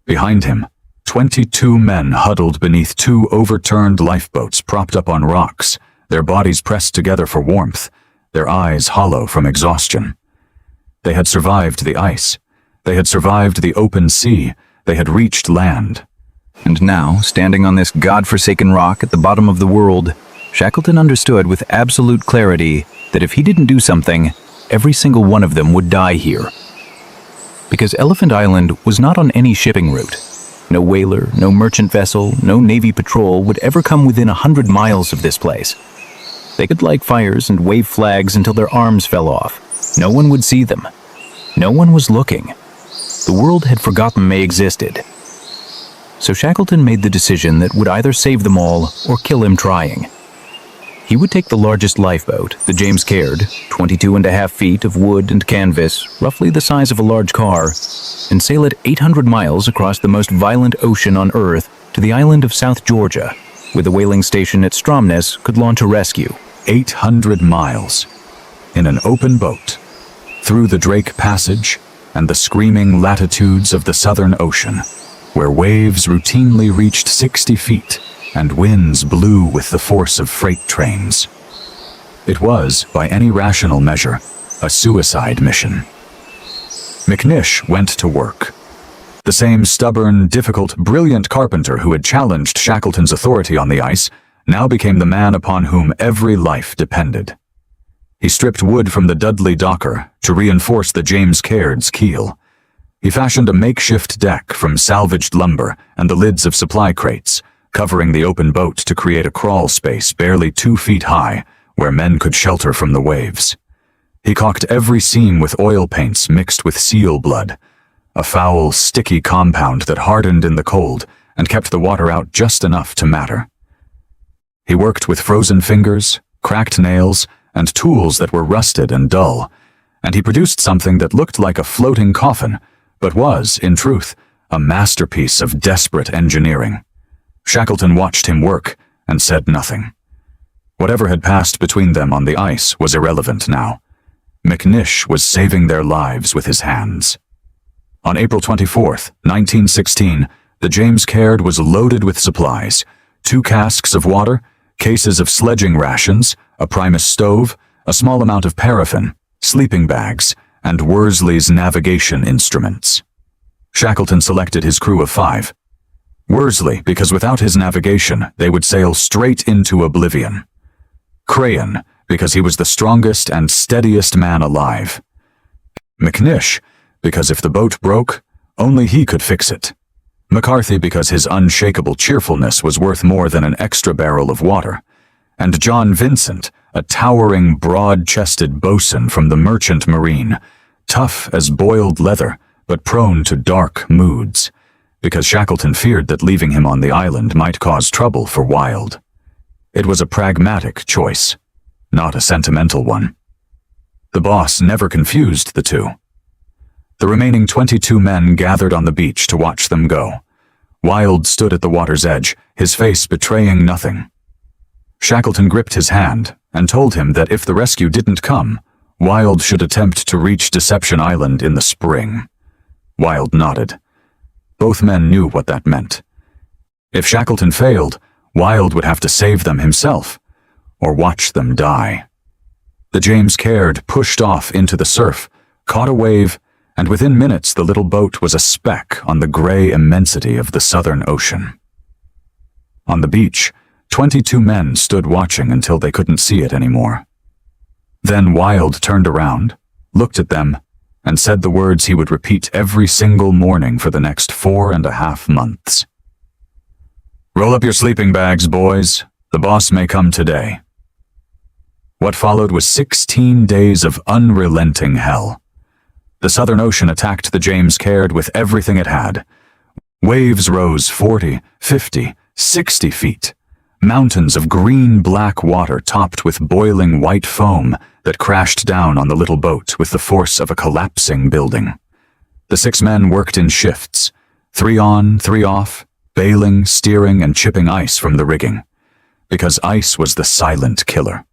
Behind him, 22 men huddled beneath 2 overturned lifeboats propped up on rocks, their bodies pressed together for warmth, their eyes hollow from exhaustion. They had survived the ice. They had survived the open sea. They had reached land. And now, standing on this God-forsaken rock at the bottom of the world, Shackleton understood with absolute clarity that if he didn't do something, every single one of them would die here. Because Elephant Island was not on any shipping route. No whaler, no merchant vessel, no Navy patrol would ever come within 100 miles of this place. They could light fires and wave flags until their arms fell off. No one would see them. No one was looking. The world had forgotten they existed. So Shackleton made the decision that would either save them all or kill him trying. He would take the largest lifeboat, the James Caird, 22.5 feet of wood and canvas, roughly the size of a large car, and sail it 800 miles across the most violent ocean on Earth to the island of South Georgia, where the whaling station at Stromness could launch a rescue. 800 miles, in an open boat, through the Drake Passage and the screaming latitudes of the Southern Ocean, where waves routinely reached 60 feet and winds blew with the force of freight trains. It was, by any rational measure, a suicide mission. McNish went to work. The same stubborn, difficult, brilliant carpenter who had challenged Shackleton's authority on the ice now became the man upon whom every life depended. He stripped wood from the Dudley Docker to reinforce the James Caird's keel. He fashioned a makeshift deck from salvaged lumber and the lids of supply crates, covering the open boat to create a crawl space barely 2 feet high where men could shelter from the waves. He caulked every seam with oil paints mixed with seal blood, a foul, sticky compound that hardened in the cold and kept the water out just enough to matter. He worked with frozen fingers, cracked nails, and tools that were rusted and dull, and he produced something that looked like a floating coffin, but was, in truth, a masterpiece of desperate engineering. Shackleton watched him work and said nothing. Whatever had passed between them on the ice was irrelevant now. McNish was saving their lives with his hands. On April 24th, 1916, the James Caird was loaded with supplies: 2 casks of water, cases of sledging rations, a Primus stove, a small amount of paraffin, sleeping bags, and Worsley's navigation instruments. Shackleton selected his crew of 5. Worsley, because without his navigation, they would sail straight into oblivion. Crayon, because he was the strongest and steadiest man alive. McNish, because if the boat broke, only he could fix it. McCarthy, because his unshakable cheerfulness was worth more than an extra barrel of water. And John Vincent, a towering, broad-chested boatswain from the Merchant Marine, tough as boiled leather, but prone to dark moods, because Shackleton feared that leaving him on the island might cause trouble for Wild. It was a pragmatic choice, not a sentimental one. The boss never confused the two. The remaining 22 men gathered on the beach to watch them go. Wild stood at the water's edge, his face betraying nothing. Shackleton gripped his hand and told him that if the rescue didn't come, Wild should attempt to reach Deception Island in the spring. Wild nodded. Both men knew what that meant. If Shackleton failed, Wild would have to save them himself, or watch them die. The James Caird pushed off into the surf, caught a wave, and within minutes the little boat was a speck on the gray immensity of the Southern Ocean. On the beach, 22 men stood watching until they couldn't see it anymore. Then Wild turned around, looked at them, and said the words he would repeat every single morning for the next 4.5 months. "Roll up your sleeping bags, boys. The boss may come today." What followed was 16 days of unrelenting hell. The Southern Ocean attacked the James Caird with everything it had. Waves rose 40, 50, 60 feet. Mountains of green-black water topped with boiling white foam that crashed down on the little boat with the force of a collapsing building. The 6 men worked in shifts, 3 on, 3 off, bailing, steering, and chipping ice from the rigging. Because ice was the silent killer.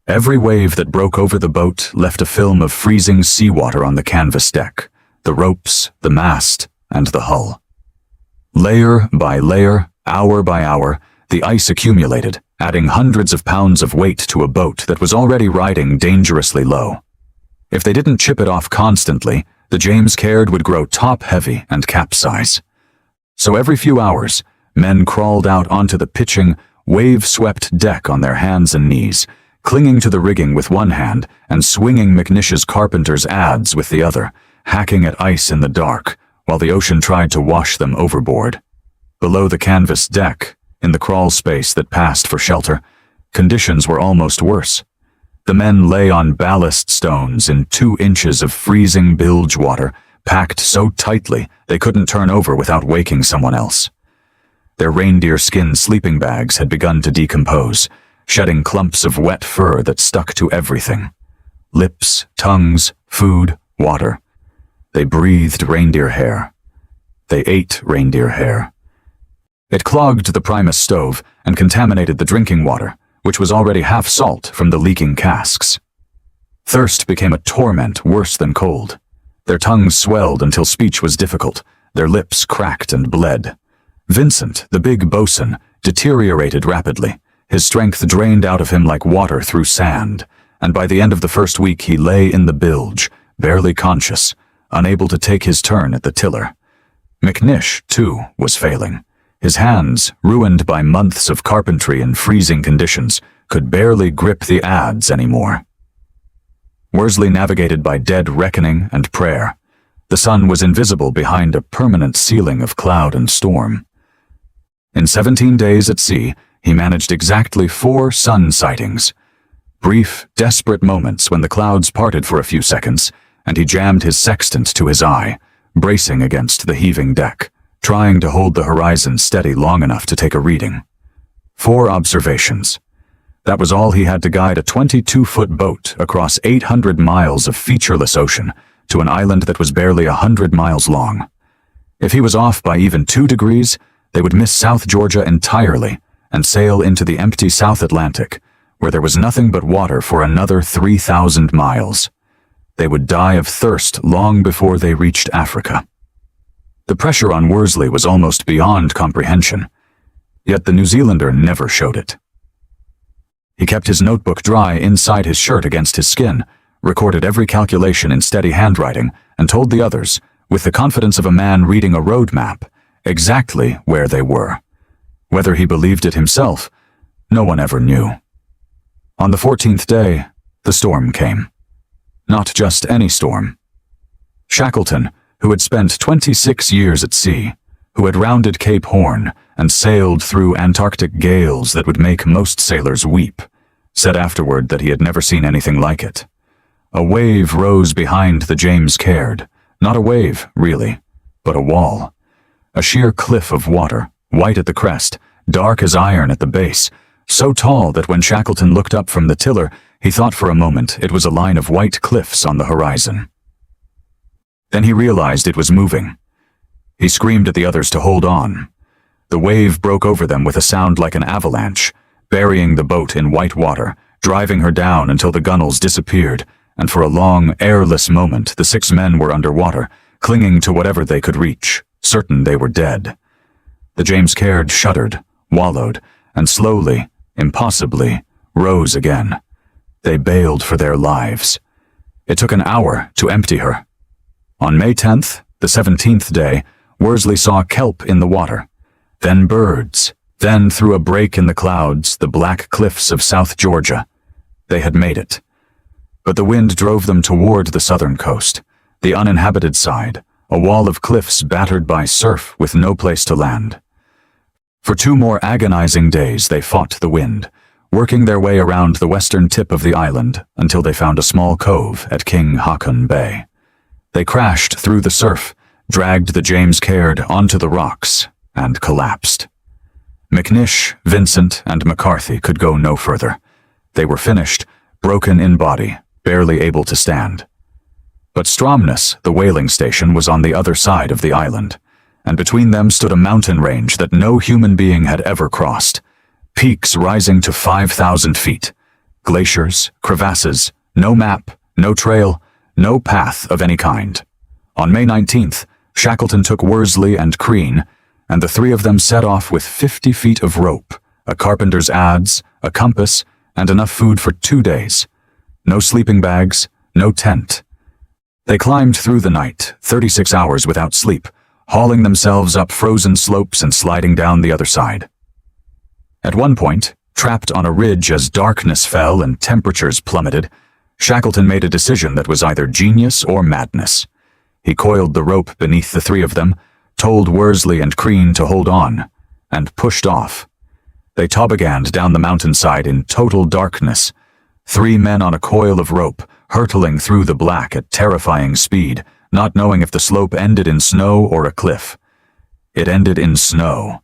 Every wave that broke over the boat left a film of freezing seawater on the canvas deck, the ropes, the mast, and the hull. Layer by layer, hour by hour, the ice accumulated, adding hundreds of pounds of weight to a boat that was already riding dangerously low. If they didn't chip it off constantly, the James Caird would grow top-heavy and capsize. So every few hours, men crawled out onto the pitching, wave-swept deck on their hands and knees, clinging to the rigging with one hand and swinging McNish's carpenter's adze with the other, hacking at ice in the dark, while the ocean tried to wash them overboard. Below the canvas deck, in the crawl space that passed for shelter, conditions were almost worse. The men lay on ballast stones in 2 inches of freezing bilge water, packed so tightly they couldn't turn over without waking someone else. Their reindeer skin sleeping bags had begun to decompose, shedding clumps of wet fur that stuck to everything. Lips, tongues, food, water. They breathed reindeer hair. They ate reindeer hair. It clogged the Primus stove and contaminated the drinking water, which was already half salt from the leaking casks. Thirst became a torment worse than cold. Their tongues swelled until speech was difficult, their lips cracked and bled. Vincent, the big bosun, deteriorated rapidly. His strength drained out of him like water through sand, and by the end of the first week he lay in the bilge, barely conscious, unable to take his turn at the tiller. McNish, too, was failing. His hands, ruined by months of carpentry in freezing conditions, could barely grip the adze anymore. Worsley navigated by dead reckoning and prayer. The sun was invisible behind a permanent ceiling of cloud and storm. In 17 days at sea, he managed exactly 4 sun sightings. Brief, desperate moments when the clouds parted for a few seconds, and he jammed his sextant to his eye, bracing against the heaving deck, trying to hold the horizon steady long enough to take a reading. 4 observations. That was all he had to guide a 22-foot boat across 800 miles of featureless ocean to an island that was barely 100 miles long. If he was off by even 2 degrees, they would miss South Georgia entirely and sail into the empty South Atlantic, where there was nothing but water for another 3,000 miles. They would die of thirst long before they reached Africa. The pressure on Worsley was almost beyond comprehension, yet the New Zealander never showed it. He kept his notebook dry inside his shirt against his skin, recorded every calculation in steady handwriting, and told the others, with the confidence of a man reading a road map, exactly where they were. Whether he believed it himself, no one ever knew. On the 14th day, the storm came. Not just any storm. Shackleton, who had spent 26 years at sea, who had rounded Cape Horn and sailed through Antarctic gales that would make most sailors weep, said afterward that he had never seen anything like it. A wave rose behind the James Caird, not a wave, really, but a wall. A sheer cliff of water, white at the crest, dark as iron at the base, so tall that when Shackleton looked up from the tiller, he thought for a moment it was a line of white cliffs on the horizon. Then he realized it was moving. He screamed at the others to hold on. The wave broke over them with a sound like an avalanche, burying the boat in white water, driving her down until the gunwales disappeared, and for a long, airless moment the 6 men were underwater, clinging to whatever they could reach, certain they were dead. The James Caird shuddered, wallowed, and slowly, impossibly, rose again. They bailed for their lives. It took an hour to empty her. On May 10th, the 17th day, Worsley saw kelp in the water, then birds, then through a break in the clouds, the black cliffs of South Georgia. They had made it. But the wind drove them toward the southern coast, the uninhabited side, a wall of cliffs battered by surf with no place to land. For 2 more agonizing days they fought the wind, working their way around the western tip of the island until they found a small cove at King Haakon Bay. They crashed through the surf, dragged the James Caird onto the rocks, and collapsed. McNish, Vincent, and McCarthy could go no further. They were finished, broken in body, barely able to stand. But Stromness, the whaling station, was on the other side of the island, and between them stood a mountain range that no human being had ever crossed. Peaks rising to 5,000 feet. Glaciers, crevasses, no map, no trail, no path of any kind. On May 19th, Shackleton took Worsley and Crean, and the three of them set off with 50 feet of rope, a carpenter's adze, a compass, and enough food for 2 days. No sleeping bags, no tent. They climbed through the night, 36 hours without sleep, hauling themselves up frozen slopes and sliding down the other side. At one point, trapped on a ridge as darkness fell and temperatures plummeted, Shackleton made a decision that was either genius or madness. He coiled the rope beneath the three of them, told Worsley and Crean to hold on, and pushed off. They tobogganed down the mountainside in total darkness, 3 men on a coil of rope, hurtling through the black at terrifying speed, not knowing if the slope ended in snow or a cliff. It ended in snow.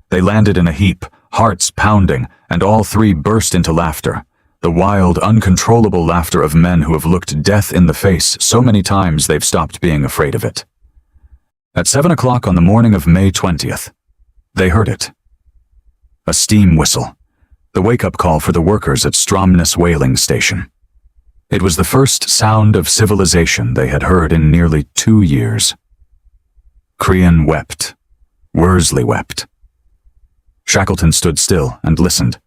They landed in a heap, hearts pounding, and all three burst into laughter, the wild, uncontrollable laughter of men who have looked death in the face so many times they've stopped being afraid of it. At 7 o'clock on the morning of May 20th, they heard it. A steam whistle, the wake-up call for the workers at Stromness whaling station. It was the first sound of civilization they had heard in nearly 2 years. Crean wept. Worsley wept. Shackleton stood still and listened.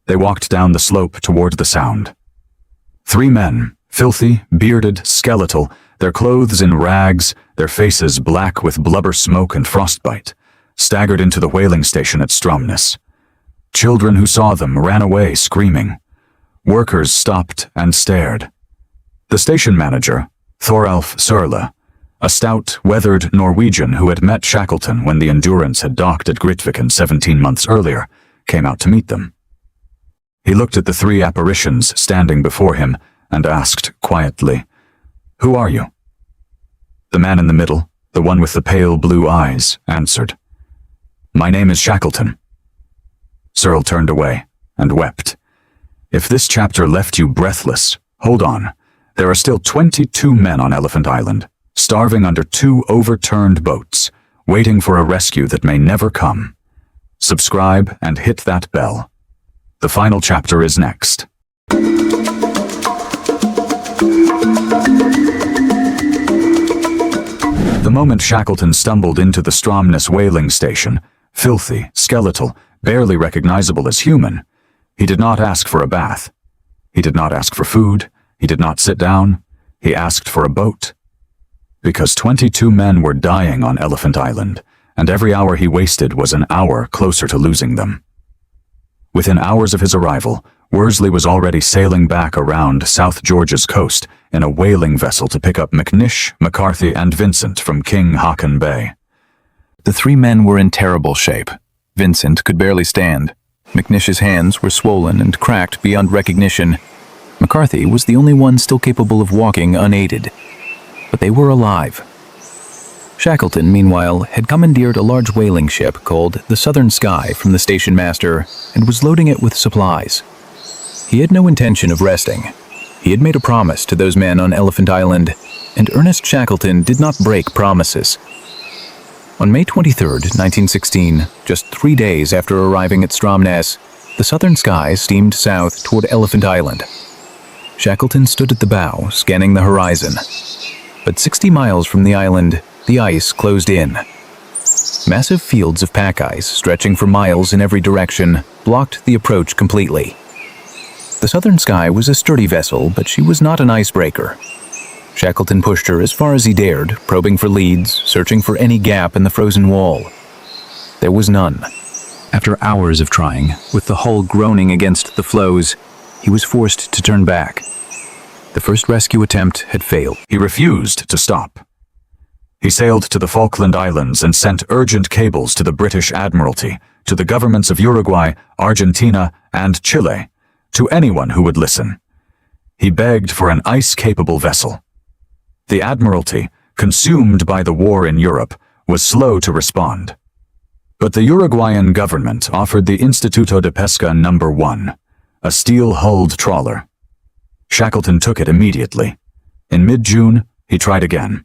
They walked down the slope toward the sound. 3 men, filthy, bearded, skeletal, their clothes in rags, their faces black with blubber smoke and frostbite, staggered into the whaling station at Stromness. Children who saw them ran away screaming. Workers stopped and stared. The station manager, Thoralf Sørle, a stout, weathered Norwegian who had met Shackleton when the Endurance had docked at Grytviken 17 months earlier, came out to meet them. He looked at the 3 apparitions standing before him and asked quietly, "Who are you?" The man in the middle, the one with the pale blue eyes, answered, "My name is Shackleton." Searle turned away and wept. If this chapter left you breathless, hold on. There are still 22 men on Elephant Island, starving under 2 overturned boats, waiting for a rescue that may never come. Subscribe and hit that bell. The final chapter is next. The moment Shackleton stumbled into the Stromness whaling station, filthy, skeletal, barely recognizable as human, he did not ask for a bath. He did not ask for food. He did not sit down. He asked for a boat. Because 22 men were dying on Elephant Island, and every hour he wasted was an hour closer to losing them. Within hours of his arrival, Worsley was already sailing back around South Georgia's coast in a whaling vessel to pick up McNish, McCarthy, and Vincent from King Haakon Bay. The 3 men were in terrible shape. Vincent could barely stand. McNish's hands were swollen and cracked beyond recognition. McCarthy was the only one still capable of walking unaided. But they were alive. Shackleton, meanwhile, had commandeered a large whaling ship called the Southern Sky from the station master and was loading it with supplies. He had no intention of resting. He had made a promise to those men on Elephant Island, and Ernest Shackleton did not break promises. On May 23, 1916, just 3 days after arriving at Stromness, the Southern Sky steamed south toward Elephant Island. Shackleton stood at the bow, scanning the horizon. But 60 miles from the island, the ice closed in. Massive fields of pack ice, stretching for miles in every direction, blocked the approach completely. The Southern Sky was a sturdy vessel, but she was not an icebreaker. Shackleton pushed her as far as he dared, probing for leads, searching for any gap in the frozen wall. There was none. After hours of trying, with the hull groaning against the floes, he was forced to turn back. The first rescue attempt had failed. He refused to stop. He sailed to the Falkland Islands and sent urgent cables to the British Admiralty, to the governments of Uruguay, Argentina, and Chile, to anyone who would listen. He begged for an ice-capable vessel. The Admiralty, consumed by the war in Europe, was slow to respond. But the Uruguayan government offered the Instituto de Pesca No. 1, a steel-hulled trawler. Shackleton took it immediately. In mid-June, he tried again.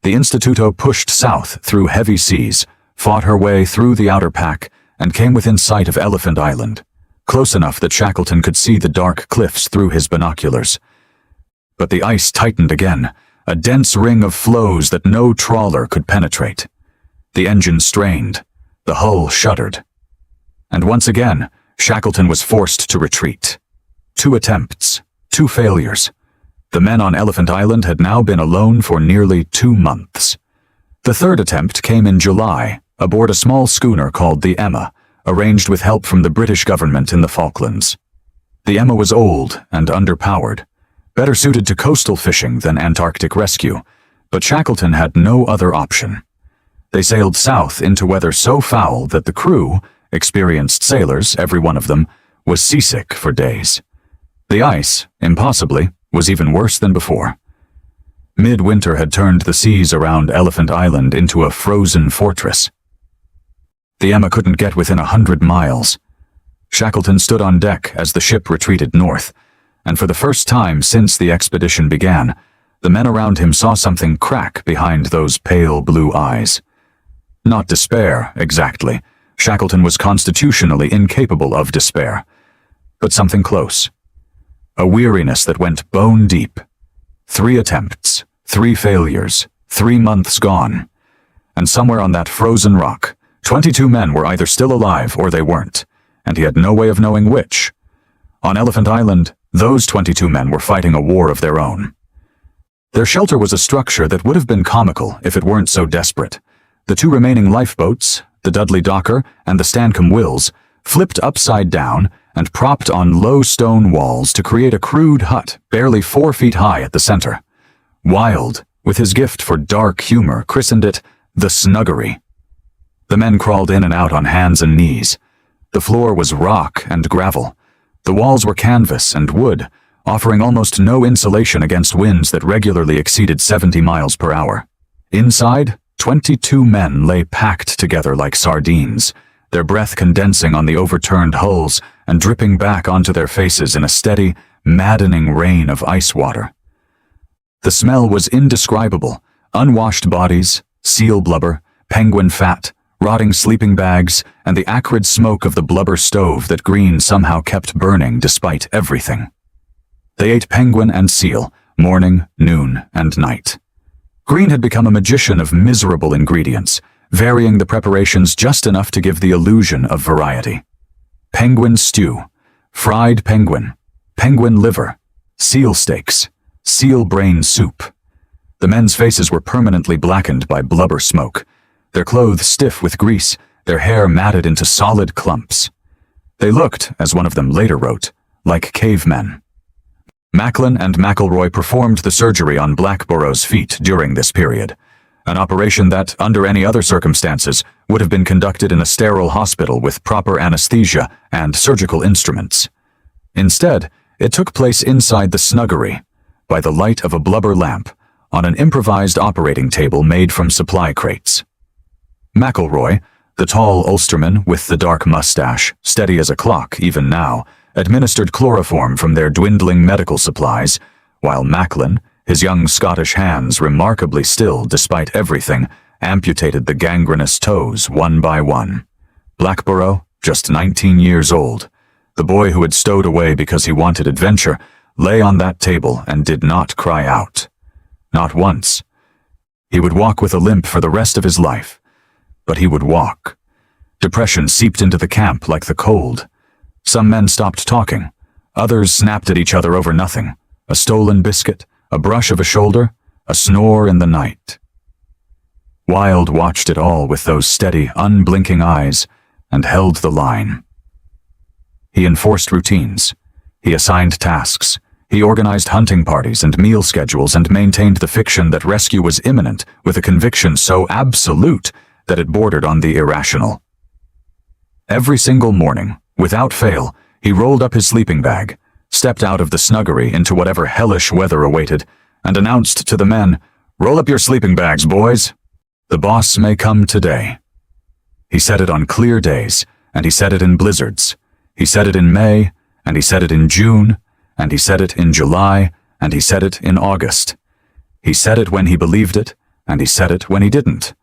The Instituto pushed south through heavy seas, fought her way through the outer pack, and came within sight of Elephant Island, close enough that Shackleton could see the dark cliffs through his binoculars. But the ice tightened again, a dense ring of floes that no trawler could penetrate. The engine strained, the hull shuddered. And once again, Shackleton was forced to retreat. 2 attempts, 2 failures. The men on Elephant Island had now been alone for nearly 2 months. The 3rd attempt came in July, aboard a small schooner called the Emma, arranged with help from the British government in the Falklands. The Emma was old and underpowered, better suited to coastal fishing than Antarctic rescue, but Shackleton had no other option. They sailed south into weather so foul that the crew, experienced sailors, every one of them, was seasick for days. The ice, impossibly, was even worse than before. Midwinter had turned the seas around Elephant Island into a frozen fortress. The Emma couldn't get within 100 miles. Shackleton stood on deck as the ship retreated north, and for the first time since the expedition began, the men around him saw something crack behind those pale blue eyes. Not despair, exactly. Shackleton was constitutionally incapable of despair, but something close. A weariness that went bone deep. 3 attempts, 3 failures, 3 months gone. And somewhere on that frozen rock, 22 men were either still alive or they weren't, and he had no way of knowing which. On Elephant Island, those 22 men were fighting a war of their own. Their shelter was a structure that would have been comical if it weren't so desperate. The 2 remaining lifeboats, the Dudley Docker and the Stancomb Wills, flipped upside down and propped on low stone walls to create a crude hut barely 4 feet high at the center. Wilde, with his gift for dark humor, christened it the Snuggery. The men crawled in and out on hands and knees. The floor was rock and gravel. The walls were canvas and wood, offering almost no insulation against winds that regularly exceeded 70 miles per hour. Inside, 22 men lay packed together like sardines, their breath condensing on the overturned hulls and dripping back onto their faces in a steady, maddening rain of ice water. The smell was indescribable: unwashed bodies, seal blubber, penguin fat, rotting sleeping bags, and the acrid smoke of the blubber stove that Green somehow kept burning despite everything. They ate penguin and seal, morning, noon, and night. Green had become a magician of miserable ingredients, varying the preparations just enough to give the illusion of variety. Penguin stew, fried penguin, penguin liver, seal steaks, seal brain soup. The men's faces were permanently blackened by blubber smoke, their clothes stiff with grease, their hair matted into solid clumps. They looked, as one of them later wrote, like cavemen. Macklin and McElroy performed the surgery on Blackborough's feet during this period, an operation that, under any other circumstances, would have been conducted in a sterile hospital with proper anesthesia and surgical instruments. Instead, it took place inside the Snuggery, by the light of a blubber lamp, on an improvised operating table made from supply crates. McElroy, the tall Ulsterman with the dark mustache, steady as a clock even now, administered chloroform from their dwindling medical supplies, while Macklin, his young Scottish hands remarkably still despite everything, amputated the gangrenous toes one by one. Blackborough, just 19 years old, the boy who had stowed away because he wanted adventure, lay on that table and did not cry out. Not once. He would walk with a limp for the rest of his life. But he would walk. Depression seeped into the camp like the cold. Some men stopped talking. Others snapped at each other over nothing. A stolen biscuit, a brush of a shoulder, a snore in the night. Wilde watched it all with those steady, unblinking eyes and held the line. He enforced routines. He assigned tasks. He organized hunting parties and meal schedules and maintained the fiction that rescue was imminent with a conviction so absolute that it bordered on the irrational. Every single morning, without fail, he rolled up his sleeping bag, stepped out of the Snuggery into whatever hellish weather awaited, and announced to the men, "Roll up your sleeping bags, boys. The boss may come today." He said it on clear days, and he said it in blizzards. He said it in May, and he said it in June, and he said it in July, and he said it in August. He said it when he believed it, and he said it when he didn't.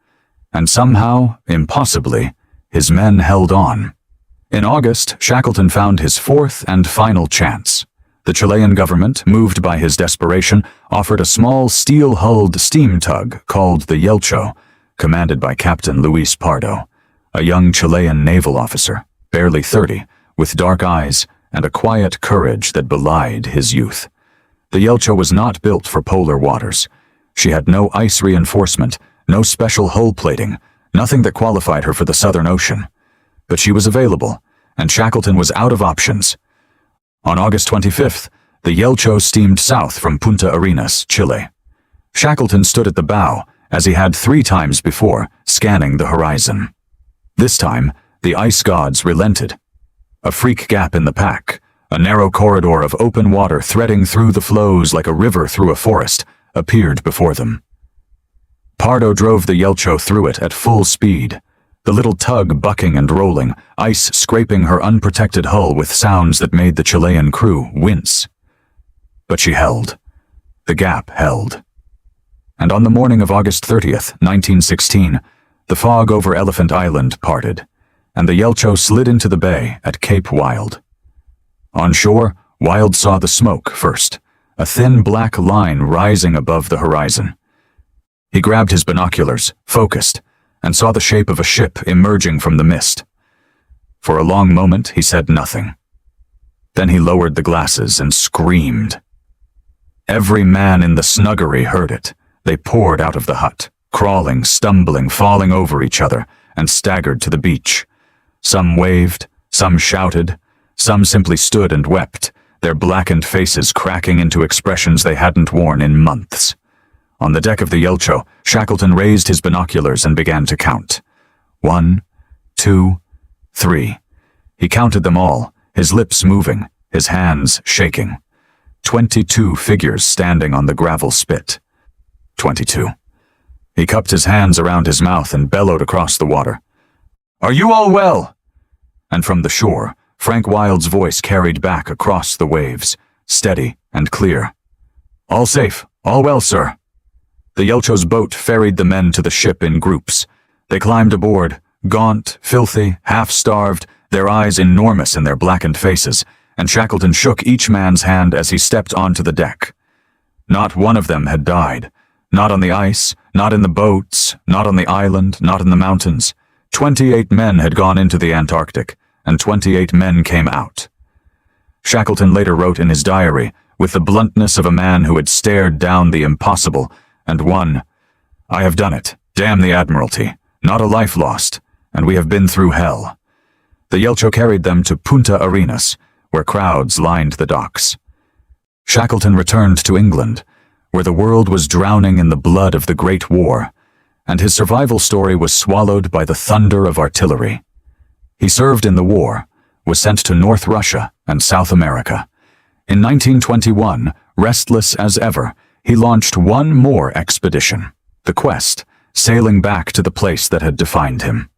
And somehow, impossibly, his men held on. In August, Shackleton found his fourth and final chance. The Chilean government, moved by his desperation, offered a small steel-hulled steam tug called the Yelcho, commanded by Captain Luis Pardo, a young Chilean naval officer, barely 30, with dark eyes and a quiet courage that belied his youth. The Yelcho was not built for polar waters. She had no ice reinforcement, no special hull plating, nothing that qualified her for the Southern Ocean. But she was available, and Shackleton was out of options. On August 25th, the Yelcho steamed south from Punta Arenas, Chile. Shackleton stood at the bow, as he had 3 times before, scanning the horizon. This time, the ice gods relented. A freak gap in the pack, a narrow corridor of open water threading through the floes like a river through a forest, appeared before them. Pardo drove the Yelcho through it at full speed, the little tug bucking and rolling, ice scraping her unprotected hull with sounds that made the Chilean crew wince. But she held. The gap held. And on the morning of August 30th, 1916, the fog over Elephant Island parted, and the Yelcho slid into the bay at Cape Wild. On shore, Wild saw the smoke first, a thin black line rising above the horizon. He grabbed his binoculars, focused, and saw the shape of a ship emerging from the mist. For a long moment, he said nothing. Then he lowered the glasses and screamed. Every man in the snuggery heard it. They poured out of the hut, crawling, stumbling, falling over each other, and staggered to the beach. Some waved, some shouted, some simply stood and wept, their blackened faces cracking into expressions they hadn't worn in months. On the deck of the Yelcho, Shackleton raised his binoculars and began to count. 1, 2, 3. He counted them all, his lips moving, his hands shaking. 22 figures standing on the gravel spit. 22. He cupped his hands around his mouth and bellowed across the water. "Are you all well?" And from the shore, Frank Wild's voice carried back across the waves, steady and clear. "All safe, all well, sir." The Yelcho's boat ferried the men to the ship in groups. They climbed aboard, gaunt, filthy, half-starved, their eyes enormous in their blackened faces, and Shackleton shook each man's hand as he stepped onto the deck. Not one of them had died. Not on the ice, not in the boats, not on the island, not in the mountains. 28 men had gone into the Antarctic, and 28 men came out. Shackleton later wrote in his diary, with the bluntness of a man who had stared down the impossible, and won, "I have done it, damn the Admiralty, not a life lost, and we have been through hell." The Yelcho carried them to Punta Arenas, where crowds lined the docks. Shackleton returned to England, where the world was drowning in the blood of the Great War, and his survival story was swallowed by the thunder of artillery. He served in the war, was sent to North Russia and South America. In 1921, restless as ever, he launched one more expedition, the Quest, sailing back to the place that had defined him.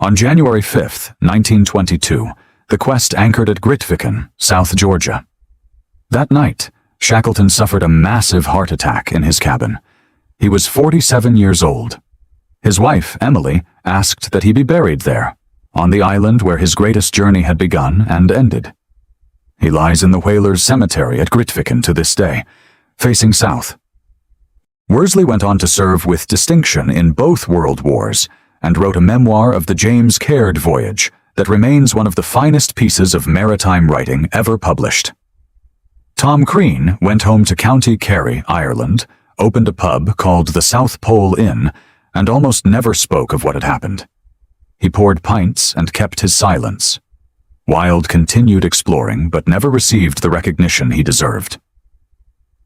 On January 5th, 1922, the Quest anchored at Grytviken, South Georgia. That night, Shackleton suffered a massive heart attack in his cabin. He was 47 years old. His wife, Emily, asked that he be buried there, on the island where his greatest journey had begun and ended. He lies in the whalers' cemetery at Grytviken to this day, facing south. Worsley went on to serve with distinction in both World Wars and wrote a memoir of the James Caird voyage that remains one of the finest pieces of maritime writing ever published. Tom Crean went home to County Kerry, Ireland, opened a pub called the South Pole Inn, and almost never spoke of what had happened. He poured pints and kept his silence. Wild continued exploring, but never received the recognition he deserved.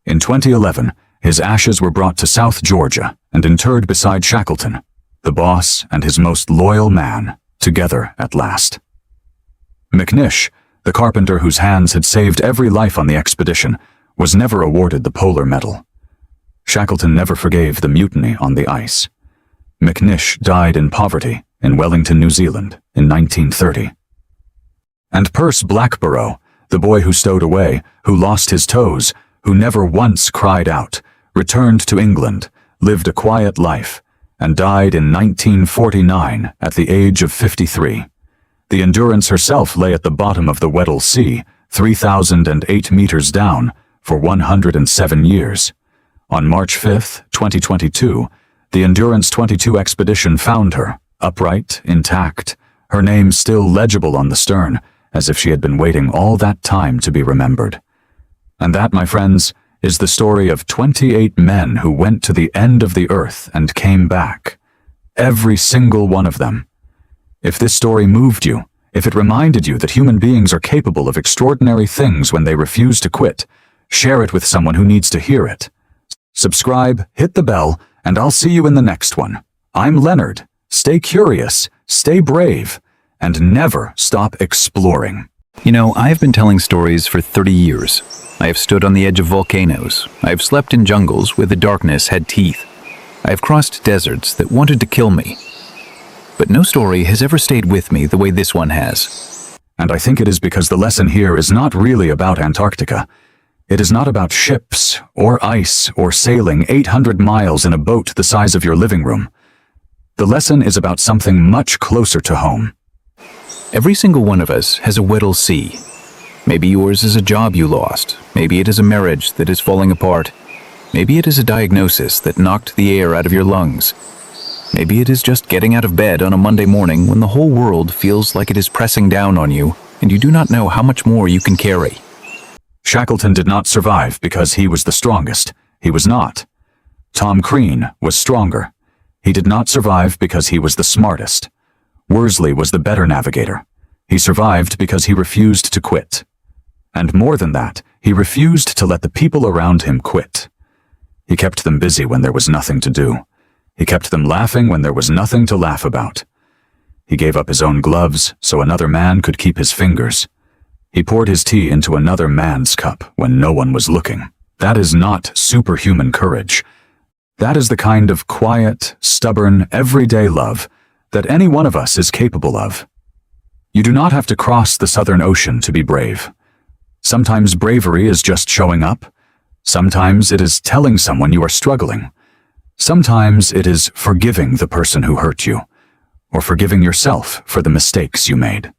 In 2011, his ashes were brought to South Georgia and interred beside Shackleton, the boss and his most loyal man, together at last. McNish, the carpenter whose hands had saved every life on the expedition, was never awarded the Polar Medal. Shackleton never forgave the mutiny on the ice. McNish died in poverty in Wellington, New Zealand in 1930. And Perce Blackborough, the boy who stowed away, who lost his toes, who never once cried out, returned to England, lived a quiet life, and died in 1949 at the age of 53. The Endurance herself lay at the bottom of the Weddell Sea, 3,008 meters down, for 107 years. On March 5, 2022, the Endurance 22 expedition found her, upright, intact, her name still legible on the stern, as if she had been waiting all that time to be remembered. And that, my friends, is the story of 28 men who went to the end of the earth and came back. Every single one of them. If this story moved you, if it reminded you that human beings are capable of extraordinary things when they refuse to quit, share it with someone who needs to hear it. Subscribe, hit the bell, and I'll see you in the next one. I'm Leonard. Stay curious, stay brave, and never stop exploring. You know, I have been telling stories for 30 years. I have stood on the edge of volcanoes. I have slept in jungles where the darkness had teeth. I have crossed deserts that wanted to kill me. But no story has ever stayed with me the way this one has. And I think it is because the lesson here is not really about Antarctica. It is not about ships, or ice, or sailing 800 miles in a boat the size of your living room. The lesson is about something much closer to home. Every single one of us has a Weddell Sea. Maybe yours is a job you lost. Maybe it is a marriage that is falling apart. Maybe it is a diagnosis that knocked the air out of your lungs. Maybe it is just getting out of bed on a Monday morning when the whole world feels like it is pressing down on you and you do not know how much more you can carry. Shackleton did not survive because he was the strongest. He was not. Tom Crean was stronger. He did not survive because he was the smartest. Worsley was the better navigator. He survived because he refused to quit. And more than that, he refused to let the people around him quit. He kept them busy when there was nothing to do. He kept them laughing when there was nothing to laugh about. He gave up his own gloves so another man could keep his fingers. He poured his tea into another man's cup when no one was looking. That is not superhuman courage. That is the kind of quiet, stubborn, everyday love that any one of us is capable of. You do not have to cross the Southern Ocean to be brave. Sometimes bravery is just showing up. Sometimes it is telling someone you are struggling. Sometimes it is forgiving the person who hurt you, or forgiving yourself for the mistakes you made.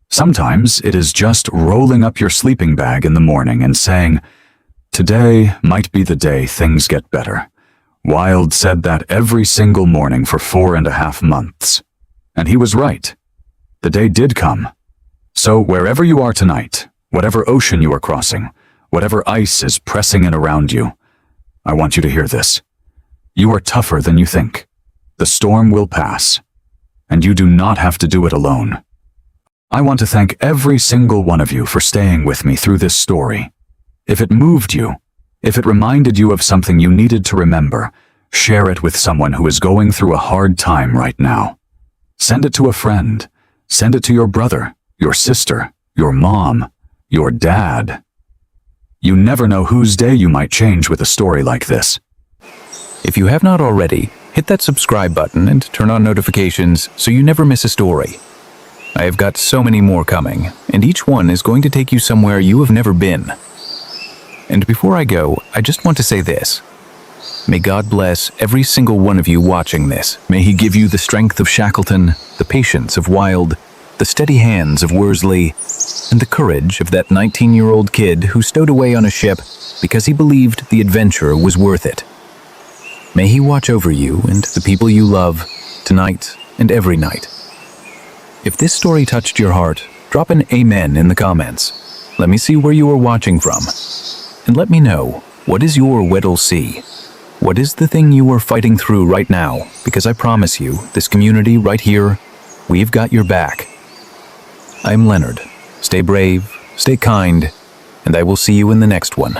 Sometimes it is just rolling up your sleeping bag in the morning and saying, "Today might be the day things get better." Wilde said that every single morning for 4.5 months. And he was right. The day did come. So wherever you are tonight, whatever ocean you are crossing, whatever ice is pressing in around you, I want you to hear this. You are tougher than you think. The storm will pass. And you do not have to do it alone. I want to thank every single one of you for staying with me through this story. If it moved you, if it reminded you of something you needed to remember, share it with someone who is going through a hard time right now. Send it to a friend. Send it to your brother, your sister, your mom, your dad. You never know whose day you might change with a story like this. If you have not already, hit that subscribe button and turn on notifications so you never miss a story. I have got so many more coming, and each one is going to take you somewhere you have never been. And before I go, I just want to say this. May God bless every single one of you watching this. May He give you the strength of Shackleton, the patience of Wilde, the steady hands of Worsley, and the courage of that 19-year-old kid who stowed away on a ship because he believed the adventure was worth it. May He watch over you and the people you love, tonight and every night. If this story touched your heart, drop an amen in the comments. Let me see where you are watching from. And let me know, what is your Weddell Sea? What is the thing you are fighting through right now? Because I promise you, this community right here, we've got your back. I'm Leonard. Stay brave, stay kind, and I will see you in the next one.